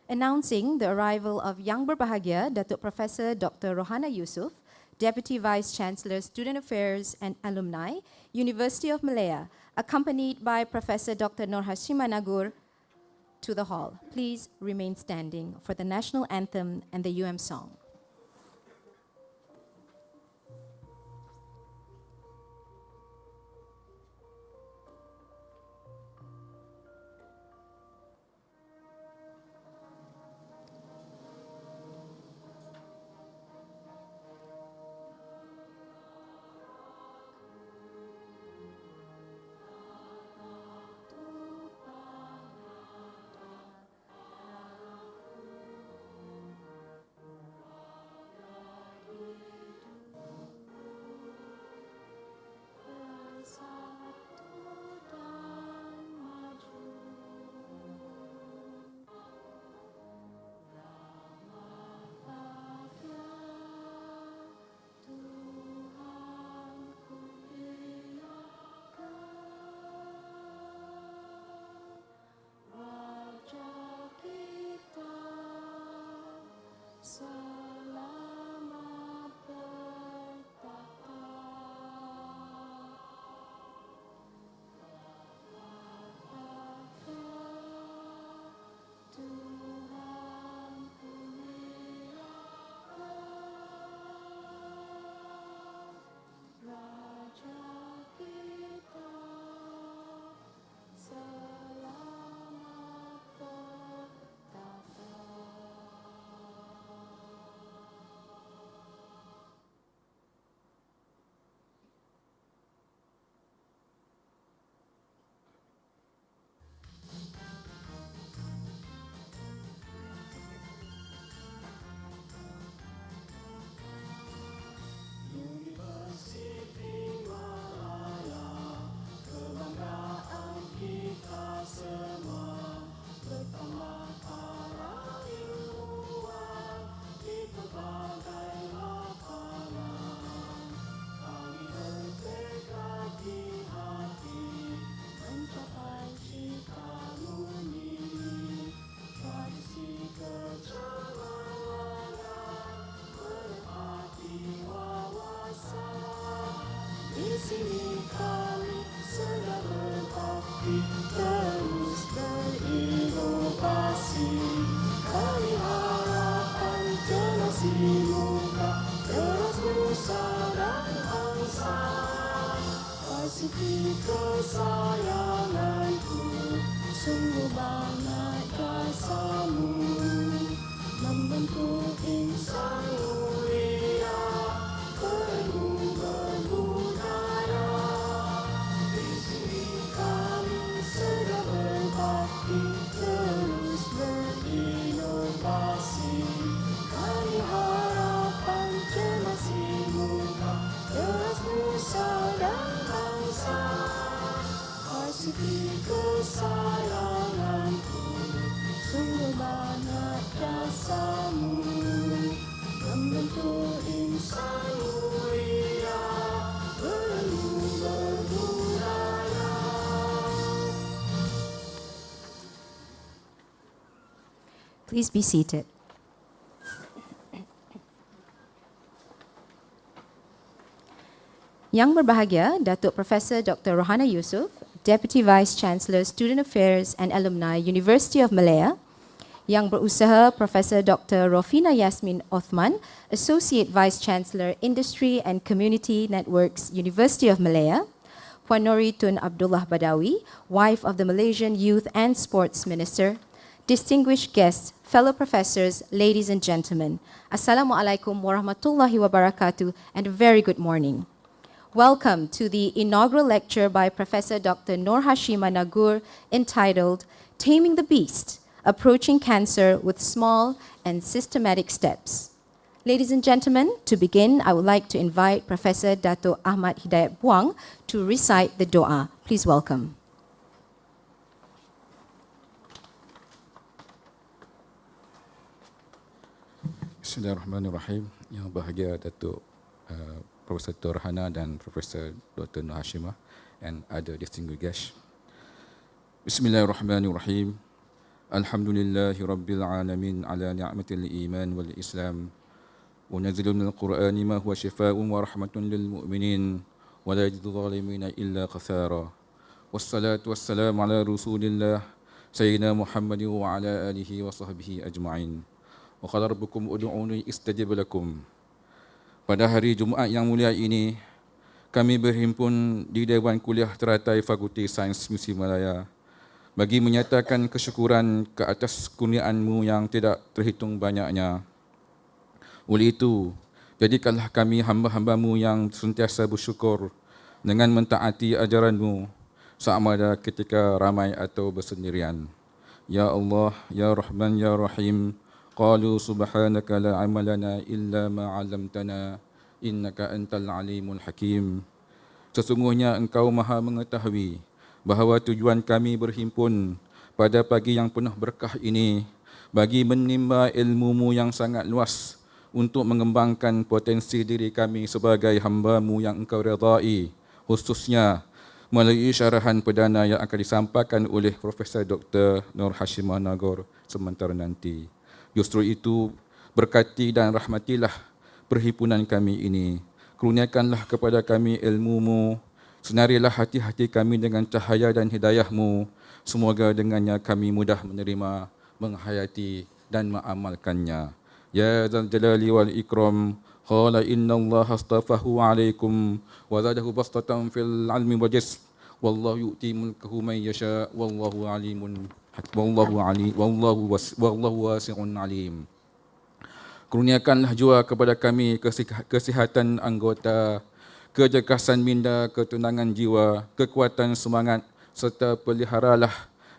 announcing the arrival of Yang Berbahagia Datuk Profesor Dr. Rohana Yusof, Deputy Vice-Chancellor, Student Affairs and Alumni, University of Malaya, accompanied by Professor Dr. Noor Hasima Nagoor, to the hall. Please remain standing for the national anthem and the song. Please be seated. Yang Berbahagia Datuk Profesor Dr. Rohana Yusof, Deputy Vice-Chancellor, Student Affairs and Alumni, University of Malaya. Yang Berusaha Profesor Dr. Rofina Yasmin Othman, Associate Vice-Chancellor, Industry and Community Networks, University of Malaya. Puan Nori Tun Abdullah Badawi, wife of the Malaysian Youth and Sports Minister. Distinguished guests, fellow professors, ladies and gentlemen, Assalamualaikum warahmatullahi wabarakatuh and a very good morning. Welcome to the inaugural lecture by Professor Dr. Noor Hasima Nagoor entitled Taming the Beast, Approaching Cancer with Small and Systematic Steps. Ladies and gentlemen, to begin, I would like to invite Professor Dato Ahmad Hidayat Buang to recite the doa. Please welcome. Bismillahirrahmanirrahim. Yang bahagia Datuk Profesor Dr. Rohana dan Profesor Dr. Noor Hasima and other distinguished guests. Bismillahirrahmanirrahim. Alhamdulillahi Rabbil Alamin ala ni'matil iman wal Islam. ونزل من القرآن ما هو شفاء ورحمة للمؤمنين ولا يجد الظالمين إلا خسارا والصلاة والسلام على رسول الله سيدنا محمد وعلى آله وصحبه أجمعين وقال ربكم ادعوني استجب لكم. Pada hari Jumaat yang mulia ini, kami berhimpun di Dewan Kuliah Teratai Fakulti Sains Misi Malaya bagi menyatakan kesyukuran ke atas kurniaan-Mu yang tidak terhitung banyaknya. Oleh itu, jadikanlah kami hamba-hamba-Mu yang sentiasa bersyukur dengan mentaati ajaran-Mu sama ada ketika ramai atau bersendirian. Ya Allah, Ya Rahman, Ya Rahim, qalu subhanaka la ilma lana illa ma 'allamtana innaka antal alimul hakim. Sesungguhnya Engkau Maha mengetahui bahawa tujuan kami berhimpun pada pagi yang penuh berkah ini bagi menimba ilmu-Mu yang sangat luas untuk mengembangkan potensi diri kami sebagai hamba-Mu yang Engkau redai, khususnya melalui syarahan perdana yang akan disampaikan oleh Profesor Dr. Noor Hasima Nagoor sementara nanti. Justru itu, berkati dan rahmatilah perhimpunan kami ini. Kurniakanlah kepada kami ilmu-Mu, senarilah hati-hati kami dengan cahaya dan hidayah-Mu. Semoga dengannya kami mudah menerima, menghayati dan mengamalkannya. Ya Dzal Jalali wal Ikram, qala inna Allah astafahu alaikum wa zadahu bastatan fil ilmi wal jism wallahu yu'ti mulkahu man yasha wallahu alimun wallahu wasi'un alim. Kurniakanlah jua kepada kami kesihatan anggota, kejekasan minda, ketenangan jiwa, kekuatan semangat serta peliharalah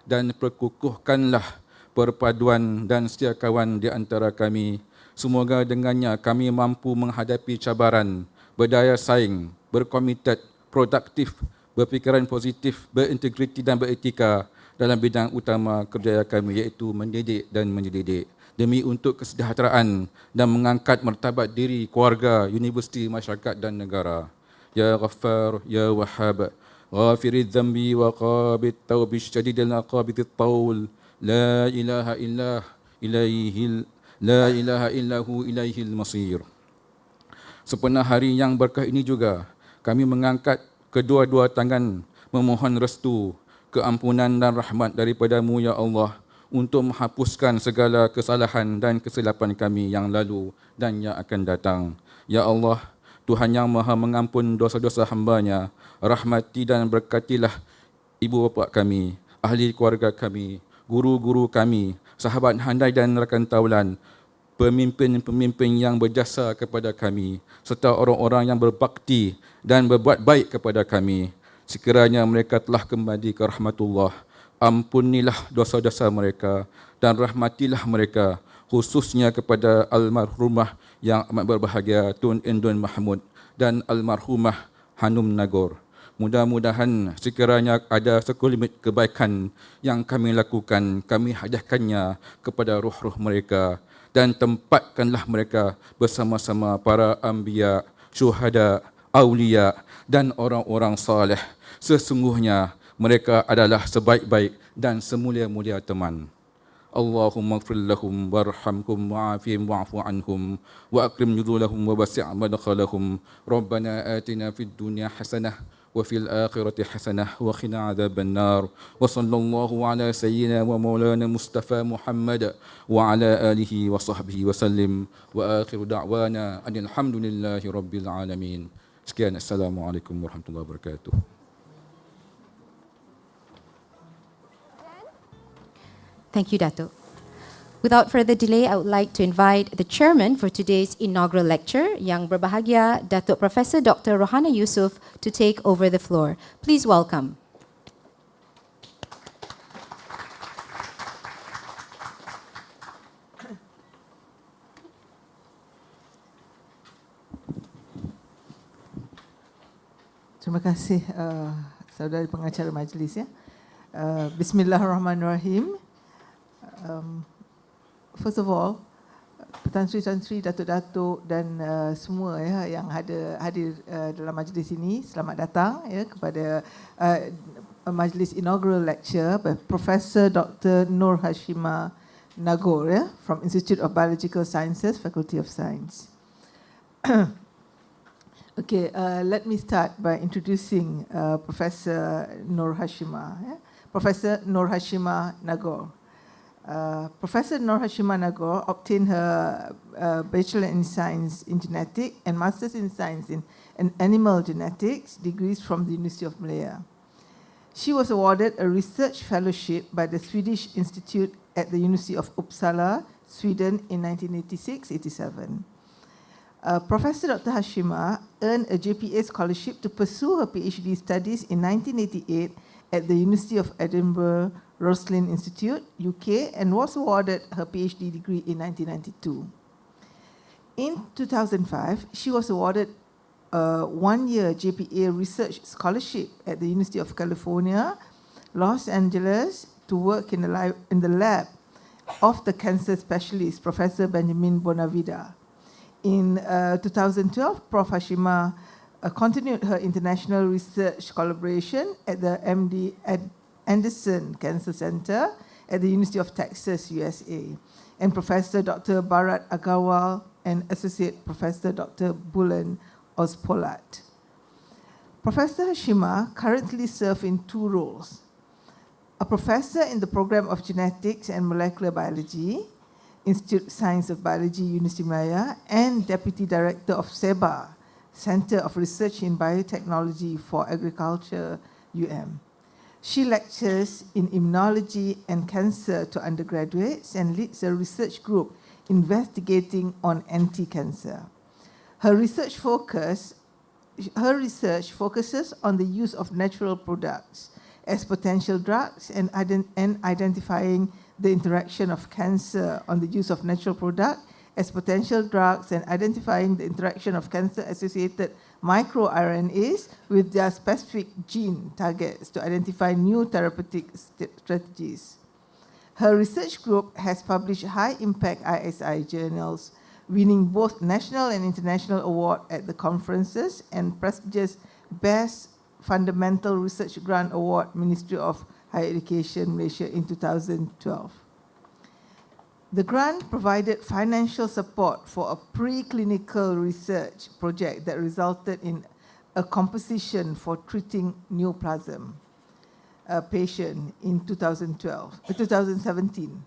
dan perkukuhkanlah perpaduan dan setia kawan di antara kami. Semoga dengannya kami mampu menghadapi cabaran, berdaya saing, berkomited, produktif, berfikiran positif, berintegriti dan beretika dalam bidang utama kerjaya kami iaitu mendidik dan mendidik demi untuk kesejahteraan dan mengangkat martabat diri, keluarga, universiti, masyarakat dan negara. Ya Ghaffar, Ya Wahhab, ghafiridz dzambi wa qabit tawbi syadidil aqabit taul. La ilaha illahu ilaihil masir. Sepenuh hari yang berkah ini juga, kami mengangkat kedua-dua tangan memohon restu, keampunan dan rahmat daripada-Mu ya Allah untuk menghapuskan segala kesalahan dan kesilapan kami yang lalu dan yang akan datang. Ya Allah, Tuhan yang Maha mengampun dosa-dosa hamba-Nya, rahmati dan berkatilah ibu bapa kami, ahli keluarga kami, guru-guru kami, sahabat handai dan rakan taulan, pemimpin-pemimpin yang berjasa kepada kami, serta orang-orang yang berbakti dan berbuat baik kepada kami. Sekiranya mereka telah kembali ke rahmatullah, ampunilah dosa-dosa mereka dan rahmatilah mereka, khususnya kepada almarhumah yang amat berbahagia Tun Endun Mahmud dan almarhumah Hanum Nagoor. Mudah-mudahan sekiranya ada sekelumit kebaikan yang kami lakukan, kami hadiahkannya kepada roh-roh mereka dan tempatkanlah mereka bersama-sama para anbiya, syuhada, awliya dan orang-orang saleh. Sesungguhnya mereka adalah sebaik-baik dan semulia-mulia teman. Allahumma ighfir lahum warhamhum wa'afihim wa'fu anhum wa akrim nuzulahum wa wasi' madkhalahum. Rabbana atina fid dunya hasanah wa fil akhirati hasanah wa qina adzabannar. Wa sallallahu ala sayyidina wa maulana Mustafa Muhammad wa ala alihi wa sahbihi wa sallim. Wa akhiru da'wana anil hamdulillahi rabbil alamin. Sekian, assalamualaikum warahmatullahi wabarakatuh. Thank you, Dato'. Without further delay, I would like to invite the chairman for today's inaugural lecture, Yang Berbahagia Datuk Profesor Dr. Rohana Yusof, to take over the floor. Please welcome. Terima kasih saudari pengacara majlis ya. Bismillahirrahmanirrahim. First of all, Tan-Sri, Datuk-Datuk dan semua ya yang hadir dalam majlis ini, selamat datang ya kepada Majlis inaugural lecture by Professor Dr. Noor Hasima Nagoor from Institute of Biological Sciences, Faculty of Science. Okay, let me start by introducing Professor Noor Hasima. Professor Noor Hasima Nagoor. Professor Noor Hasima Nagoor obtained her Bachelor in Science in Genetics and Master's in Science in Animal Genetics degrees from the University of Malaya. She was awarded a research fellowship by the Swedish Institute at the University of Uppsala, Sweden in 1986-87. Professor Dr. Hasima earned a JPA scholarship to pursue her PhD studies in 1988 at the University of Edinburgh Roslin Institute, UK, and was awarded her PhD degree in 1992. In 2005, she was awarded a one-year JPA research scholarship at the University of California, Los Angeles, to work in the lab of the cancer specialist, Professor Benjamin Bonavida. In 2012, Prof. Hasima continued her international research collaboration at the MD Anderson Cancer Center at the University of Texas, USA, and Professor Dr. Bharat Agarwal and Associate Professor Dr. Bulan Ozpolat. Professor Hasima currently serves in two roles: a professor in the program of Genetics and Molecular Biology, Institute of Science of Biology, University of Malaya, and Deputy Director of SEBA, Center of Research in Biotechnology for Agriculture, She lectures in immunology and cancer to undergraduates and leads a research group investigating on anti-cancer. Her research focuses on the use of natural products as potential drugs and identifying the interaction of cancer on the use of natural product as potential drugs and identifying the interaction of cancer-associated micro RNAs with their specific gene targets to identify new therapeutic strategies. Her research group has published high-impact ISI journals, winning both national and international awards at the conferences and prestigious Best Fundamental Research Grant Award, Ministry of Higher Education, Malaysia in 2012. The grant provided financial support for a preclinical research project that resulted in a composition for treating neoplasm patient in 2017.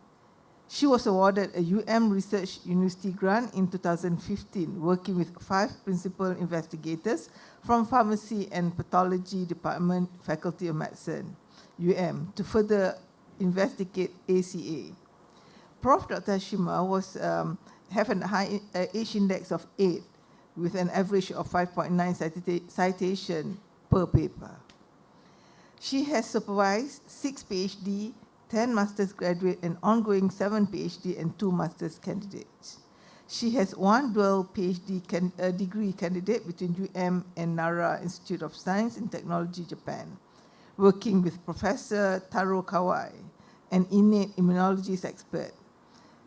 She was awarded a Research University grant in 2015, working with 5 principal investigators from Pharmacy and Pathology Department, Faculty of Medicine, to further investigate ACA. Prof. Dr. Hasima have a high age index of 8 with an average of 5.9 citation per paper. She has supervised 6 PhD, 10 master's graduate, and ongoing 7 PhD and 2 master's candidates. She has 1 dual PhD degree candidate between and Nara Institute of Science and Technology, Japan, working with Professor Taro Kawai, an innate immunologist expert.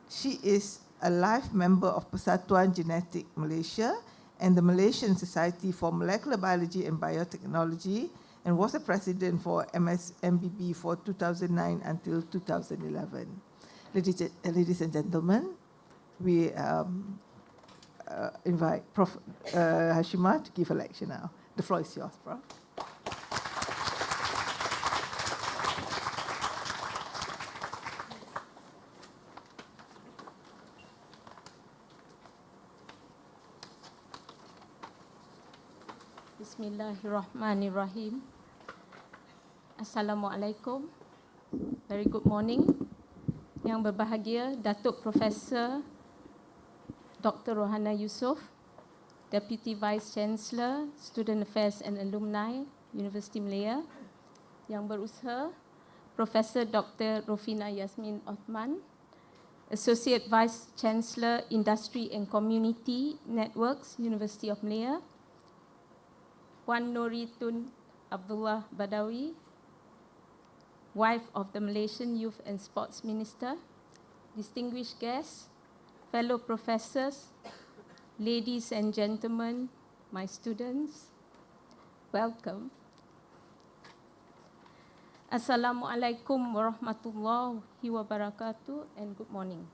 She is a life member of Persatuan Genetik Malaysia and the Malaysian Society for Molecular Biology and Biotechnology, and was a president for MSMBB for 2009 until 2011. Ladies and gentlemen, we invite Prof. Hasima to give a lecture now. The floor is yours, Prof. Bismillahirrahmanirrahim. Assalamualaikum. Very good morning. Yang berbahagia Datuk Profesor Dr. Rohana Yusof, Deputy Vice Chancellor, Student Affairs and Alumni, University Malaya. Yang berusaha Profesor Dr. Rofina Yasmin Othman, Associate Vice Chancellor, Industry and Community Networks, University of Malaya. Puan Noritun Abdullah Badawi, wife of the Malaysian Youth and Sports Minister, distinguished guests, fellow professors, ladies and gentlemen, my students, welcome. Assalamualaikum warahmatullahi wabarakatuh and good morning.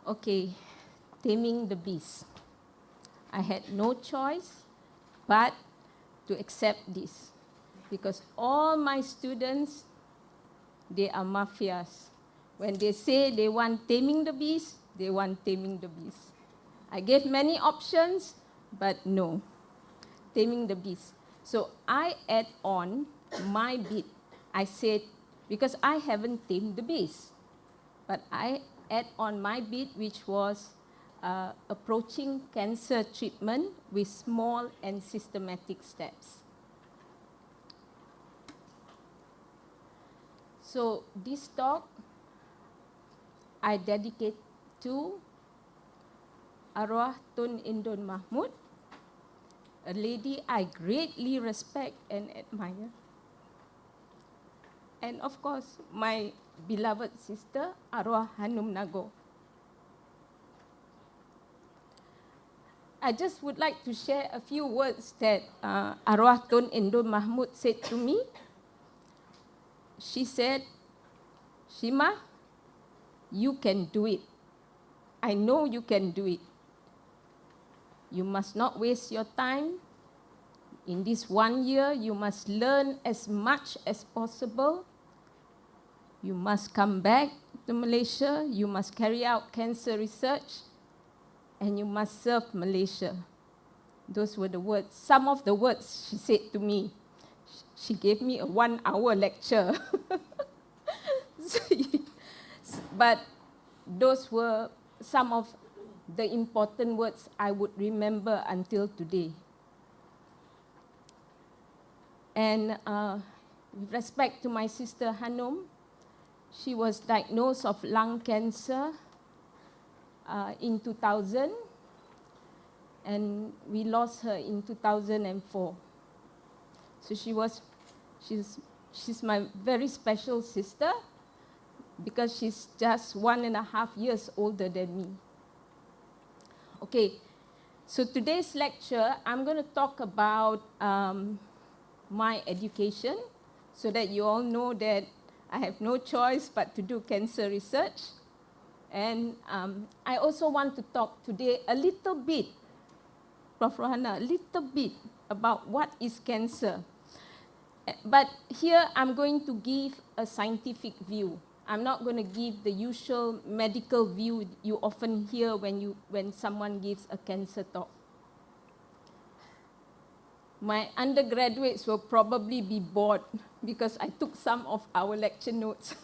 Okay, taming the beast. I had no choice but to accept this because all my students, they are mafias. When they say they want taming the beast, they want taming the beast. I gave many options, but no, taming the beast. So I add on my bit. I said, because I haven't tamed the beast, but I add on my bit, which was approaching cancer treatment with small and systematic steps. So this talk I dedicate to Arwah Tun Indun Mahmud, a lady I greatly respect and admire. And of course, my beloved sister, Arwah Hanum Nagoor. I just would like to share a few words that Arwah Tun Indun Mahmud said to me. She said, Shima, you can do it. I know you can do it. You must not waste your time. In this 1 year, you must learn as much as possible. You must come back to Malaysia. You must carry out cancer research. And you must serve Malaysia. Those were the words, some of the words she said to me. She gave me a 1-hour lecture. But those were some of the important words I would remember until today. And with respect to my sister Hanum, she was diagnosed of lung cancer in 2000, and we lost her in 2004. So she's my very special sister because she's just 1.5 years older than me. Okay, so today's lecture, I'm going to talk about my education so that you all know that I have no choice but to do cancer research. And I also want to talk today a little bit, Prof. Rohana, a little bit about what is cancer. But here I'm going to give a scientific view. I'm not going to give the usual medical view you often hear when someone gives a cancer talk. My undergraduates will probably be bored because I took some of our lecture notes.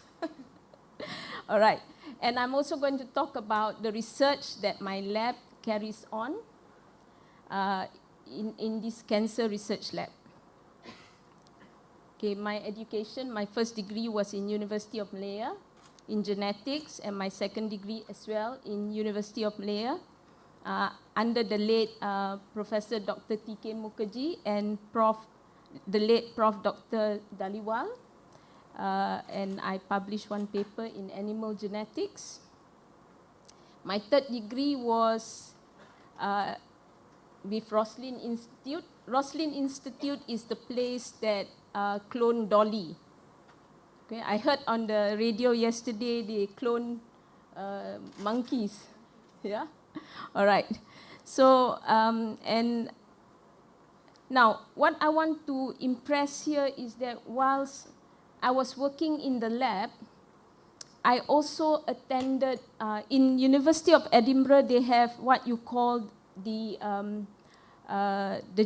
All right. And I'm also going to talk about the research that my lab carries on in this cancer research lab. Okay, my education, my first degree was in University of Malaya in genetics, and my second degree as well in University of Malaya under the late Professor Dr. T.K. Mukherjee and the late Prof. Dr. Daliwal. And I published one paper in animal genetics. My third degree was with Roslin Institute. Roslin Institute is the place that cloned Dolly. Okay, I heard on the radio yesterday they clone monkeys. Yeah, all right. So and now what I want to impress here is that whilst I was working in the lab, I also attended, in University of Edinburgh, they have what you call the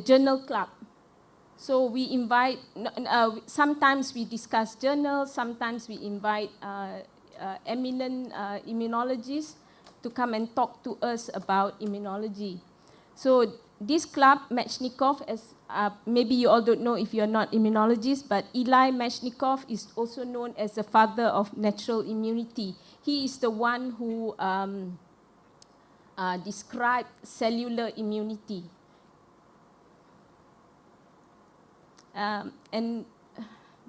journal club. So we invite, sometimes we discuss journals, sometimes we invite eminent immunologists to come and talk to us about immunology. So this club, Mechnikov, as maybe you all don't know if you're not immunologists, but Eli Mechnikov is also known as the father of natural immunity. He is the one who described cellular immunity. And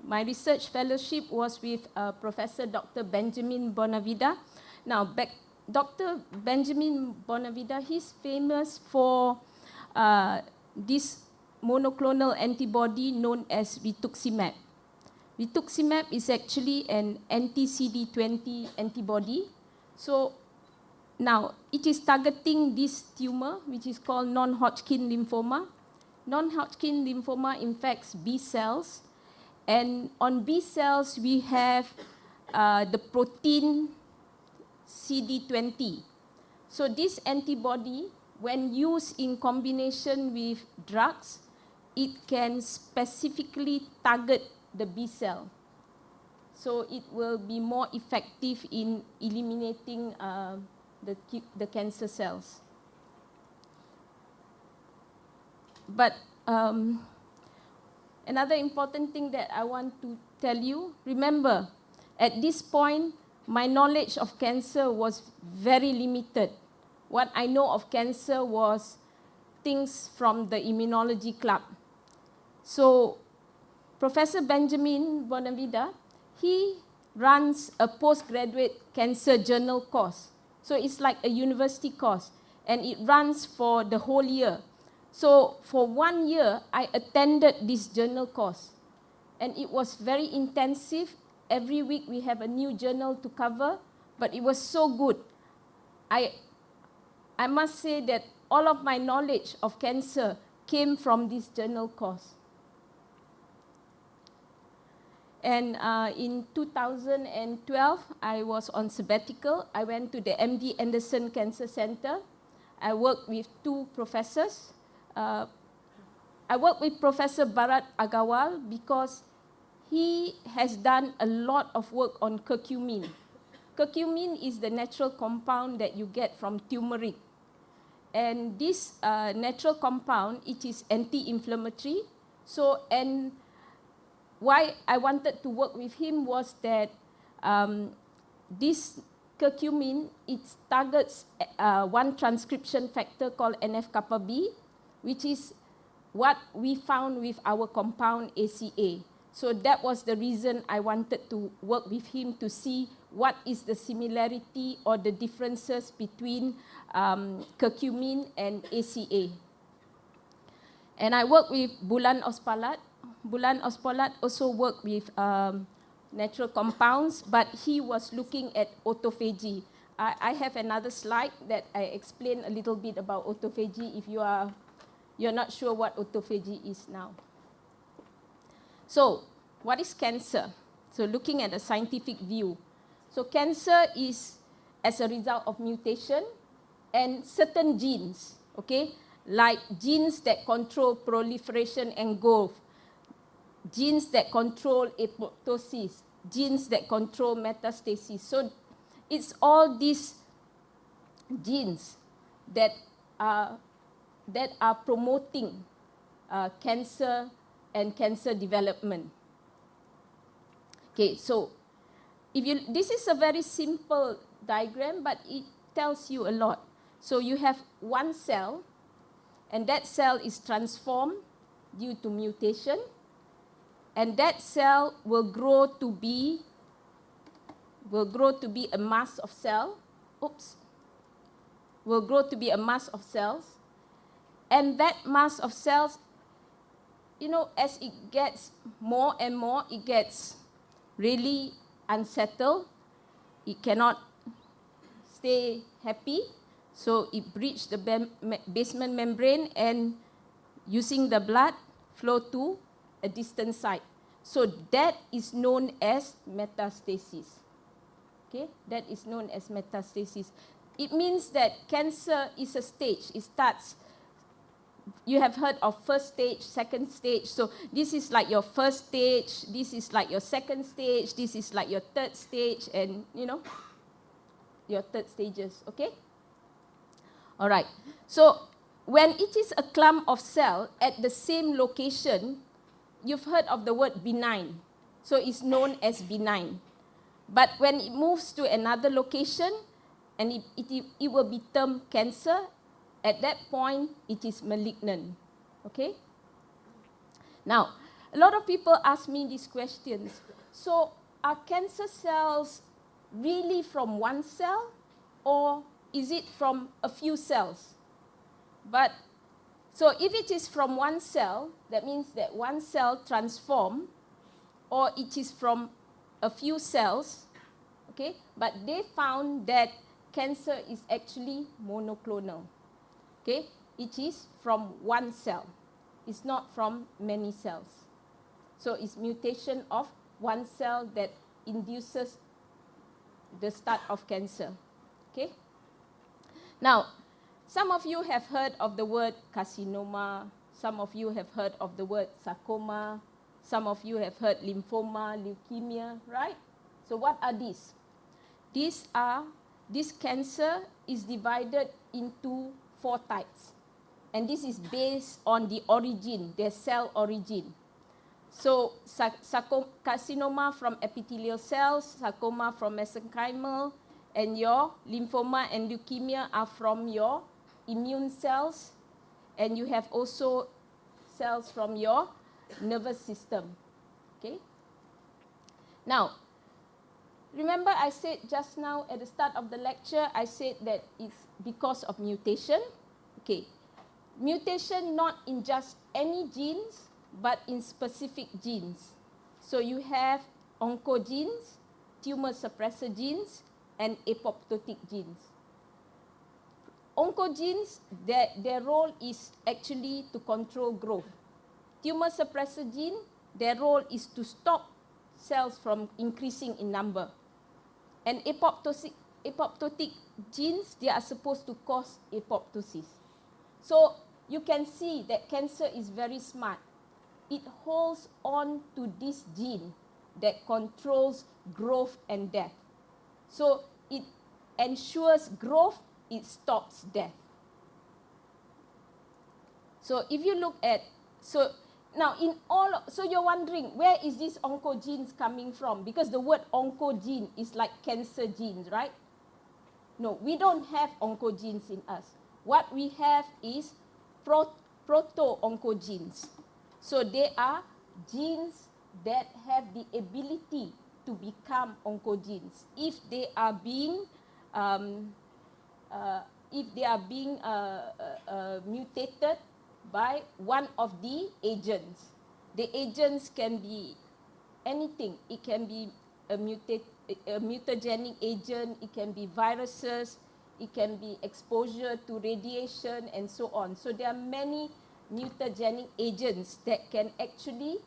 my research fellowship was with Professor Dr. Benjamin Bonavida. Now, Dr. Benjamin Bonavida, he's famous for this monoclonal antibody known as rituximab. Rituximab is actually an anti-CD20 antibody. So now it is targeting this tumor, which is called non-Hodgkin lymphoma. Non-Hodgkin lymphoma infects B cells. And on B cells, we have the protein CD20. So this antibody, when used in combination with drugs, it can specifically target the B cell. So it will be more effective in eliminating the cancer cells. But another important thing that I want to tell you, remember, at this point, my knowledge of cancer was very limited. What I know of cancer was things from the immunology club. So Professor Benjamin Bonavida, he runs a postgraduate cancer journal course. So it's like a university course, and it runs for the whole year. So for 1 year, I attended this journal course, and it was very intensive. Every week we have a new journal to cover, but it was so good. I must say that all of my knowledge of cancer came from this journal course. And in 2012, I was on sabbatical. I went to the MD Anderson Cancer Center. I worked with 2 professors. I worked with Professor Bharat Agarwal because he has done a lot of work on curcumin. Curcumin is the natural compound that you get from turmeric. And this natural compound, it is anti-inflammatory. So, and why I wanted to work with him was that this curcumin, it targets one transcription factor called NF-kappa B, which is what we found with our compound ACA. So that was the reason I wanted to work with him to see what is the similarity or the differences between curcumin and ACA. And I worked with Bulan Ospalat. Bulan Ospalat also worked with natural compounds, but he was looking at autophagy. I have another slide that I explain a little bit about autophagy if you're not sure what autophagy is now. So, what is cancer? So, looking at a scientific view. So, cancer is as a result of mutation and certain genes, okay? Like genes that control proliferation and growth, genes that control apoptosis, genes that control metastasis. So, it's all these genes that are promoting cancer and cancer development. Okay, so this is a very simple diagram, but it tells you a lot. So you have one cell, and that cell is transformed due to mutation, and that cell will grow to be a mass of cell. Will grow to be a mass of cells, and that mass of cells, you know, as it gets more and more, it gets really unsettled. It cannot stay happy, so it breaches the basement membrane and using the blood flow to a distant site. So that is known as metastasis. Okay, that is known as metastasis. It means that cancer is a stage. It starts, you have heard of first stage, second stage. So this is like your first stage, this is like your second stage, this is like your third stage, and you know, your third stages, okay? All right, so when it is a clump of cell at the same location, you've heard of the word benign. So it's known as benign. But when it moves to another location, and it will be termed cancer, at that point, it is malignant, okay? Now, a lot of people ask me these questions. So are cancer cells really from one cell, or is it from a few cells? But so if it is from one cell, that means that one cell transformed, or it is from a few cells, okay? But they found that cancer is actually monoclonal, okay? It is from one cell. It's not from many cells. So it's mutation of one cell that induces the start of cancer, okay? Now, some of you have heard of the word carcinoma. Some of you have heard of the word sarcoma. Some of you have heard lymphoma, leukemia, right? So what are these? This cancer is divided into 4 types. And this is based on the origin, their cell origin. So carcinoma from epithelial cells, sarcoma from mesenchymal, and your lymphoma and leukemia are from your immune cells, and you have also cells from your nervous system, okay? Now, remember I said just now at the start of the lecture, I said that it's because of mutation, okay? Mutation not in just any genes, but in specific genes. So you have oncogenes, tumor suppressor genes, and apoptotic genes. Oncogenes, their role is actually to control growth. Tumor suppressor gene, their role is to stop cells from increasing in number. And apoptotic genes, they are supposed to cause apoptosis. So you can see that cancer is very smart. It holds on to this gene that controls growth and death. So it ensures growth, it stops death. So if you look at, so now so you're wondering, where is this oncogenes coming from? Because the word oncogene is like cancer genes, right? No, we don't have oncogenes in us. What we have is proto-oncogenes. So they are genes that have the ability to become oncogenes if they are being mutated by one of the agents. The agents can be anything. It can be a mutagenic agent, it can be viruses, it can be exposure to radiation, and so on. So there are many mutagenic agents that can actually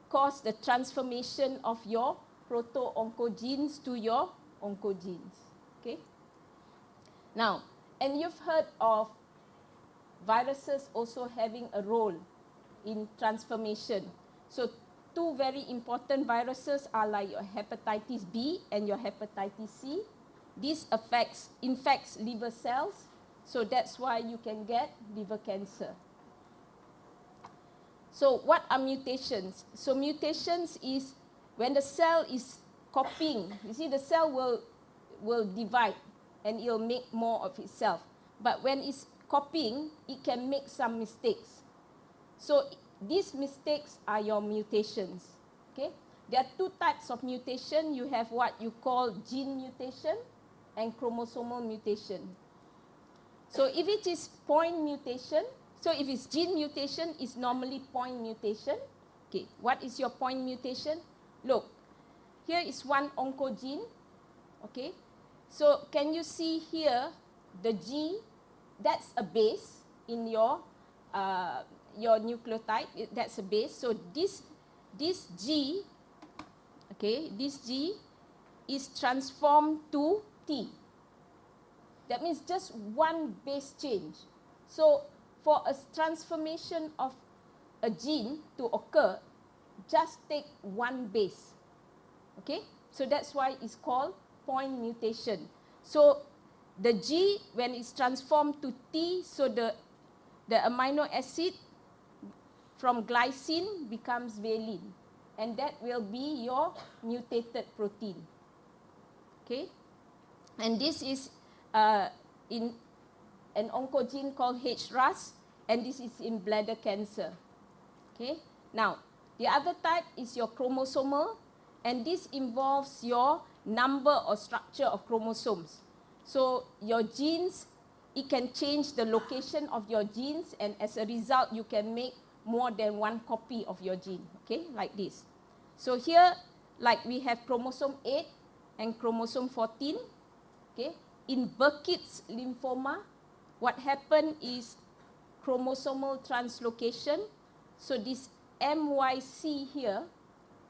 cause the transformation of your proto-oncogenes to your oncogenes. Okay? Now, and you've heard of viruses also having a role in transformation. So 2 very important viruses are like your hepatitis B and your hepatitis C. This infects liver cells, so that's why you can get liver cancer. So what are mutations? So mutations is when the cell is copying. You see, the cell will divide and it will make more of itself. But when it's copying, it can make some mistakes. So these mistakes are your mutations. Okay? There are 2 types of mutation. You have what you call gene mutation and chromosomal mutation. So if it is point mutation, so if it's gene mutation, it's normally point mutation. Okay, what is your point mutation? Look, here is one oncogene. Okay, so can you see here the G? That's a base in your nucleotide. That's a base. So this G, okay, this G is transformed to T. That means just one base change. So for a transformation of a gene to occur, just take one base. Okay? So that's why it's called point mutation. So the G, when it's transformed to T, so the amino acid from glycine becomes valine. And that will be your mutated protein. Okay? And this is in an oncogene called HRAS, and this is in bladder cancer. Okay? Now, the other type is your chromosomal, and this involves your number or structure of chromosomes. So your genes, it can change the location of your genes, and as a result, you can make more than one copy of your gene, okay, like this. So here, like we have chromosome 8 and chromosome 14, okay. In Burkitt's lymphoma, what happened is chromosomal translocation. So this MYC here,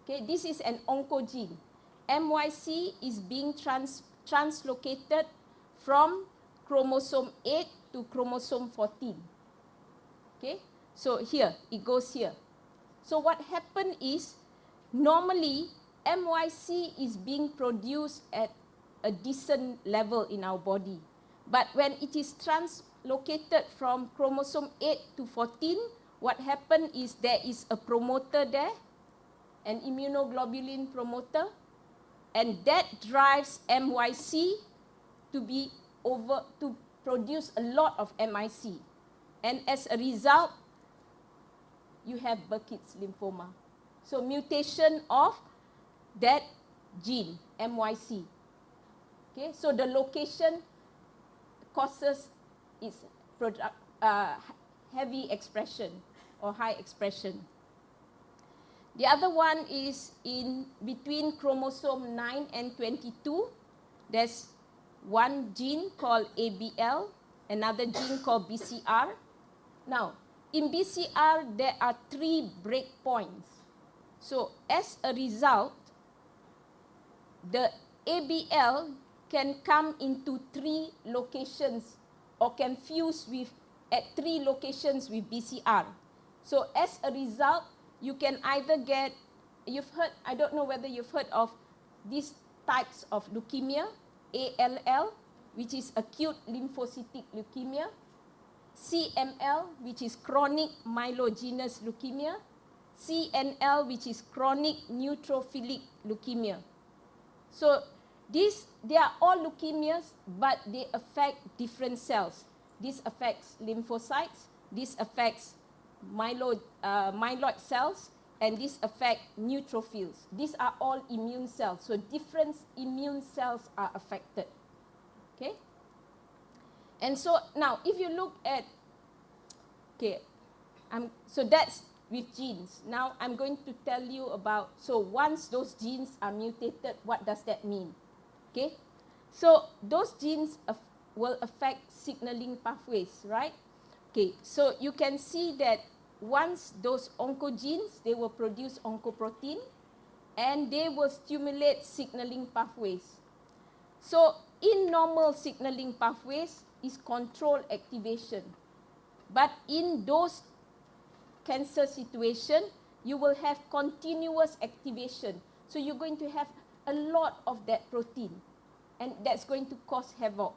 okay, this is an oncogene. MYC is being translocated from chromosome 8 to chromosome 14. Okay, so here, it goes here. So what happened is, normally, MYC is being produced at a decent level in our body. But when it is translocated from chromosome 8 to 14, what happened is there is a promoter there, an immunoglobulin promoter, and that drives MYC to produce a lot of MIC. And as a result, you have Burkitt's lymphoma. So mutation of that gene, MYC. Okay, so the location causes its heavy expression or high expression. The other one is in between chromosome 9 and 22. There's one gene called ABL, another gene called BCR. Now, in BCR, there are 3 breakpoints. So, as a result, the ABL can come into 3 locations or can fuse at 3 locations with BCR. So, as a result, you can either get, I don't know whether you've heard of these types of leukemia, ALL, which is acute lymphocytic leukemia, CML, which is chronic myelogenous leukemia, CNL, which is chronic neutrophilic leukemia. So they are all leukemias, but they affect different cells. This affects lymphocytes, this affects myeloid cells, and this affects neutrophils. These are all immune cells, so different immune cells are affected. Okay? And so now, if you look at, okay, so that's with genes. Now I'm going to tell you about, so once those genes are mutated, what does that mean? Okay? So those genes will affect signaling pathways, right? Okay, so you can see that once those oncogenes, they will produce oncoprotein, and they will stimulate signaling pathways. So in normal signaling pathways is control activation. But in those cancer situation, you will have continuous activation. So you're going to have a lot of that protein, and that's going to cause havoc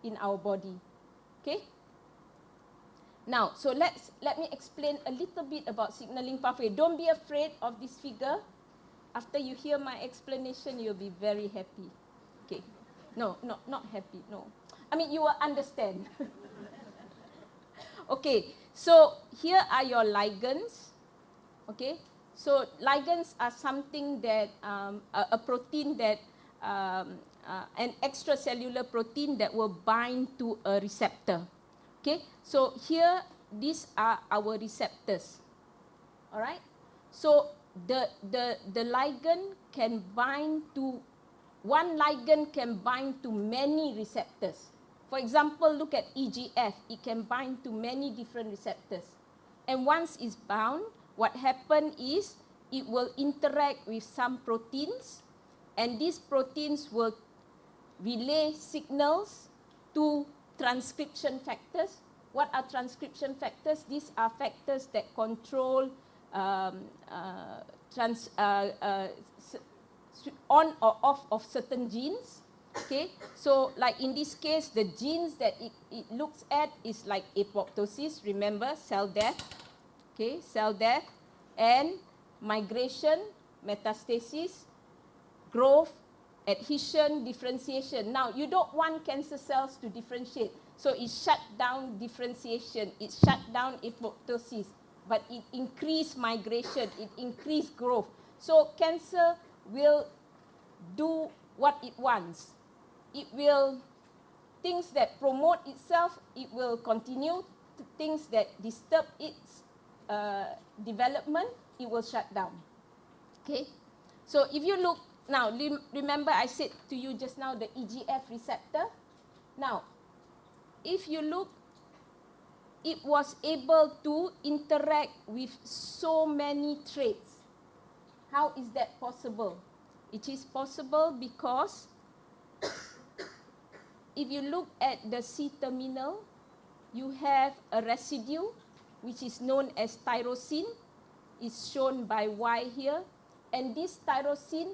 in our body. Okay? Now, so let me explain a little bit about signaling pathway. Don't be afraid of this figure. After you hear my explanation, you'll be very happy. Okay. No, not happy, no. I mean, you will understand. Okay, so here are your ligands. Okay, so ligands are something that, a protein that, an extracellular protein that will bind to a receptor. Okay, so here, these are our receptors. All right, so the ligand can bind to, one ligand can bind to many receptors. For example, look at EGF. It can bind to many different receptors. And once it's bound, what happens is it will interact with some proteins, and these proteins will relay signals to transcription factors. What are transcription factors? These are factors that control on or off of certain genes. Okay, so like in this case, the genes that it looks at is like apoptosis, remember, cell death, okay, cell death, and migration, metastasis, growth, adhesion, differentiation. Now, you don't want cancer cells to differentiate, so it shut down differentiation, it shut down apoptosis, but it increase migration, it increase growth. So cancer will do what it wants. It will, things that promote itself, it will continue. Things that disturb its development, it will shut down. Okay? So if you look, now remember I said to you just now the EGF receptor. Now, if you look, it was able to interact with so many traits. How is that possible? It is possible because if you look at the C-terminal, you have a residue which is known as tyrosine. It's shown by Y here. And this tyrosine,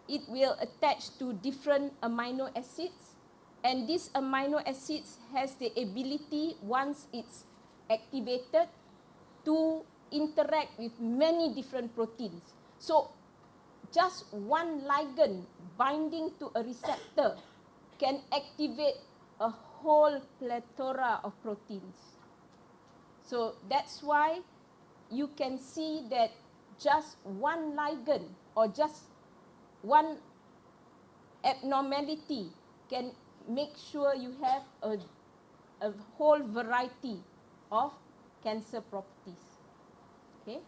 it will attach to different amino acids. And these amino acids has the ability, once it's activated, to interact with many different proteins. So just one ligand binding to a receptor can activate a whole plethora of proteins. So that's why you can see that just one ligand or just one abnormality can make sure you have a whole variety of cancer properties. Okay?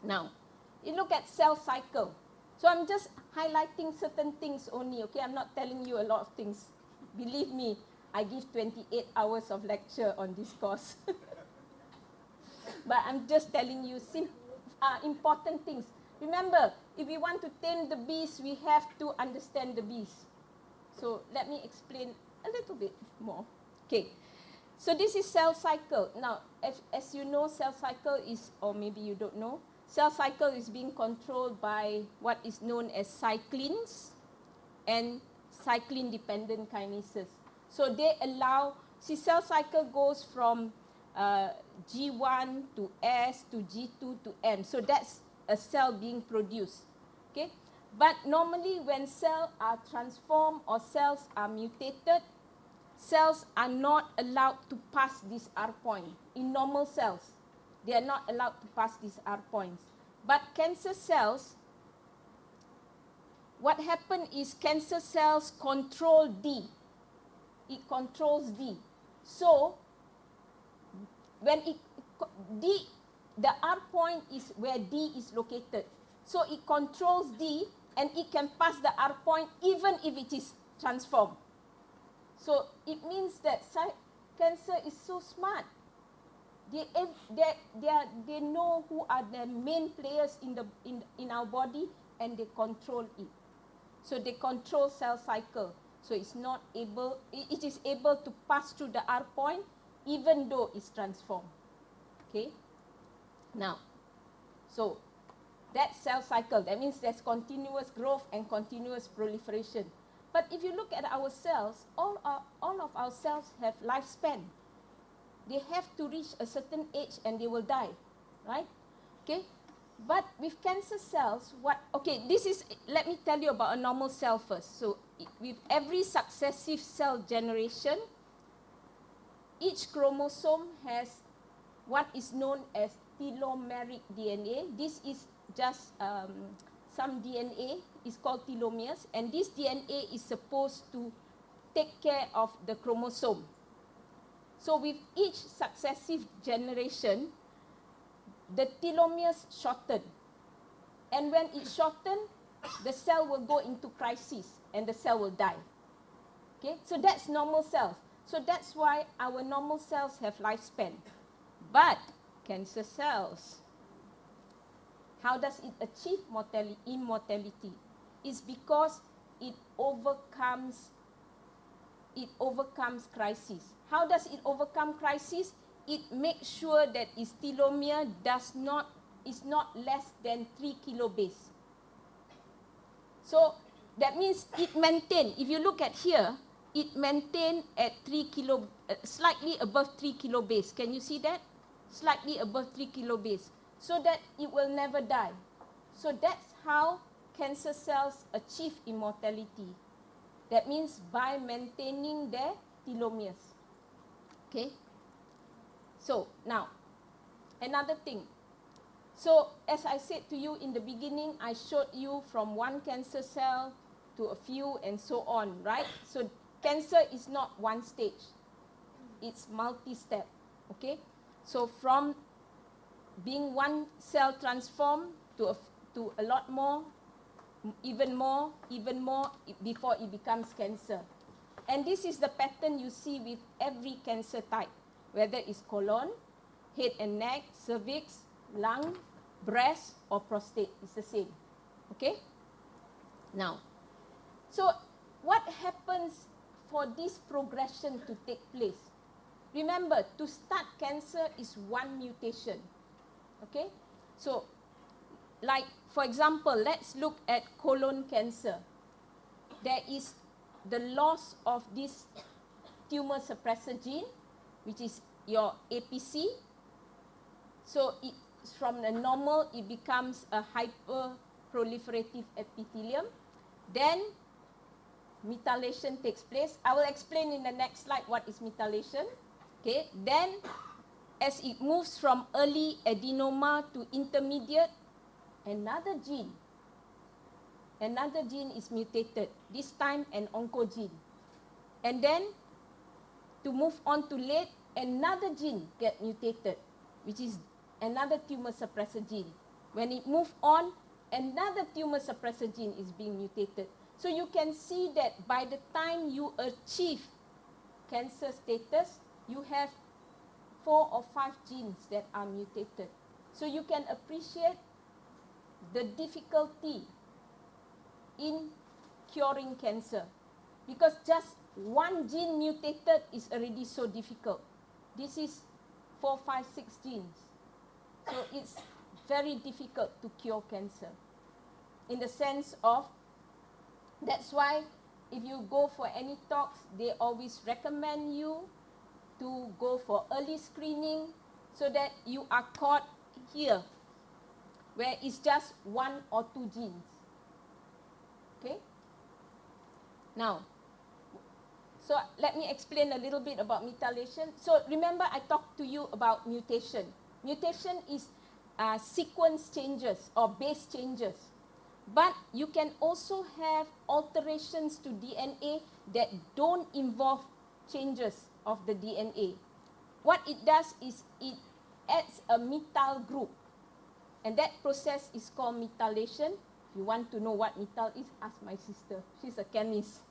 Now, you look at cell cycle. So I'm just highlighting certain things only, okay? I'm not telling you a lot of things. Believe me, I give 28 hours of lecture on this course. But I'm just telling you important things. Remember, if we want to tame the beast, we have to understand the beast. So let me explain a little bit more. Okay, so this is cell cycle. Now, as you know, cell cycle is, or maybe you don't know, cell cycle is being controlled by what is known as cyclins and cyclin-dependent kinases. So they allow, see, cell cycle goes from G1 to S to G2 to M. So that's a cell being produced. Okay? But normally when cells are transformed or cells are mutated, cells are not allowed to pass this R point. In normal cells, they are not allowed to pass these R points. But cancer cells, what happens is cancer cells control D. It controls D. So when the R point is where D is located. So it controls D and it can pass the R point even if it is transformed. So it means that cancer is so smart. They know who are the main players in our body and they control it. So they control cell cycle. So it is able to pass through the R point even though it's transformed. Okay? Now, so that's cell cycle. That means there's continuous growth and continuous proliferation. But if you look at our cells, all of our cells have lifespan. They have to reach a certain age and they will die, right? Okay? But with cancer cells, let me tell you about a normal cell first. So with every successive cell generation, each chromosome has what is known as telomeric DNA. This is just some DNA. It's called telomeres. And this DNA is supposed to take care of the chromosome. So with each successive generation, the telomeres shorten. And when it shortens, the cell will go into crisis and the cell will die. Okay? So that's normal cells. So that's why our normal cells have lifespan. But cancer cells, how does it achieve immortality? It's because it overcomes crisis. How does it overcome crisis? It makes sure that its telomere is not less than 3 kilobase. So that means it maintains, if you look at here, it maintains at slightly above 3 kilobase. Can you see that? Slightly above 3 kilobase. So that it will never die. So that's how cancer cells achieve immortality. That means by maintaining their telomeres. Okay? So now, another thing. So as I said to you in the beginning, I showed you from one cancer cell to a few and so on, right? So cancer is not one stage. It's multi-step, okay? So from being one cell transformed to a lot more, even more, before it becomes cancer. And this is the pattern you see with every cancer type, whether it's colon, head and neck, cervix, lung, breast, or prostate. It's the same, okay? Now, so what happens for this progression to take place? Remember, to start cancer is one mutation, okay? So, like, for example, let's look at colon cancer. There is the loss of this tumor suppressor gene, which is your APC. So it's from the normal, it becomes a hyperproliferative epithelium. Then methylation takes place. I will explain in the next slide what is methylation. Okay. Then as it moves from early adenoma to intermediate, another gene is mutated, this time an oncogene. And then to move on to late, another gene get mutated, which is another tumor suppressor gene. When it moves on, another tumor suppressor gene is being mutated. So you can see that by the time you achieve cancer status, you have 4 or 5 genes that are mutated. So you can appreciate the difficulty in curing cancer, because just one gene mutated is already so difficult. This is 4, 5, 6 genes. So it's very difficult to cure cancer. In the sense of, that's why if you go for any talks, they always recommend you to go for early screening so that you are caught here, where it's just 1 or 2 genes. Okay? Now, so let me explain a little bit about methylation. So remember I talked to you about mutation. Mutation is sequence changes or base changes. But you can also have alterations to DNA that don't involve changes of the DNA. What it does is it adds a methyl group. And that process is called methylation. If you want to know what methyl is, ask my sister. She's a chemist.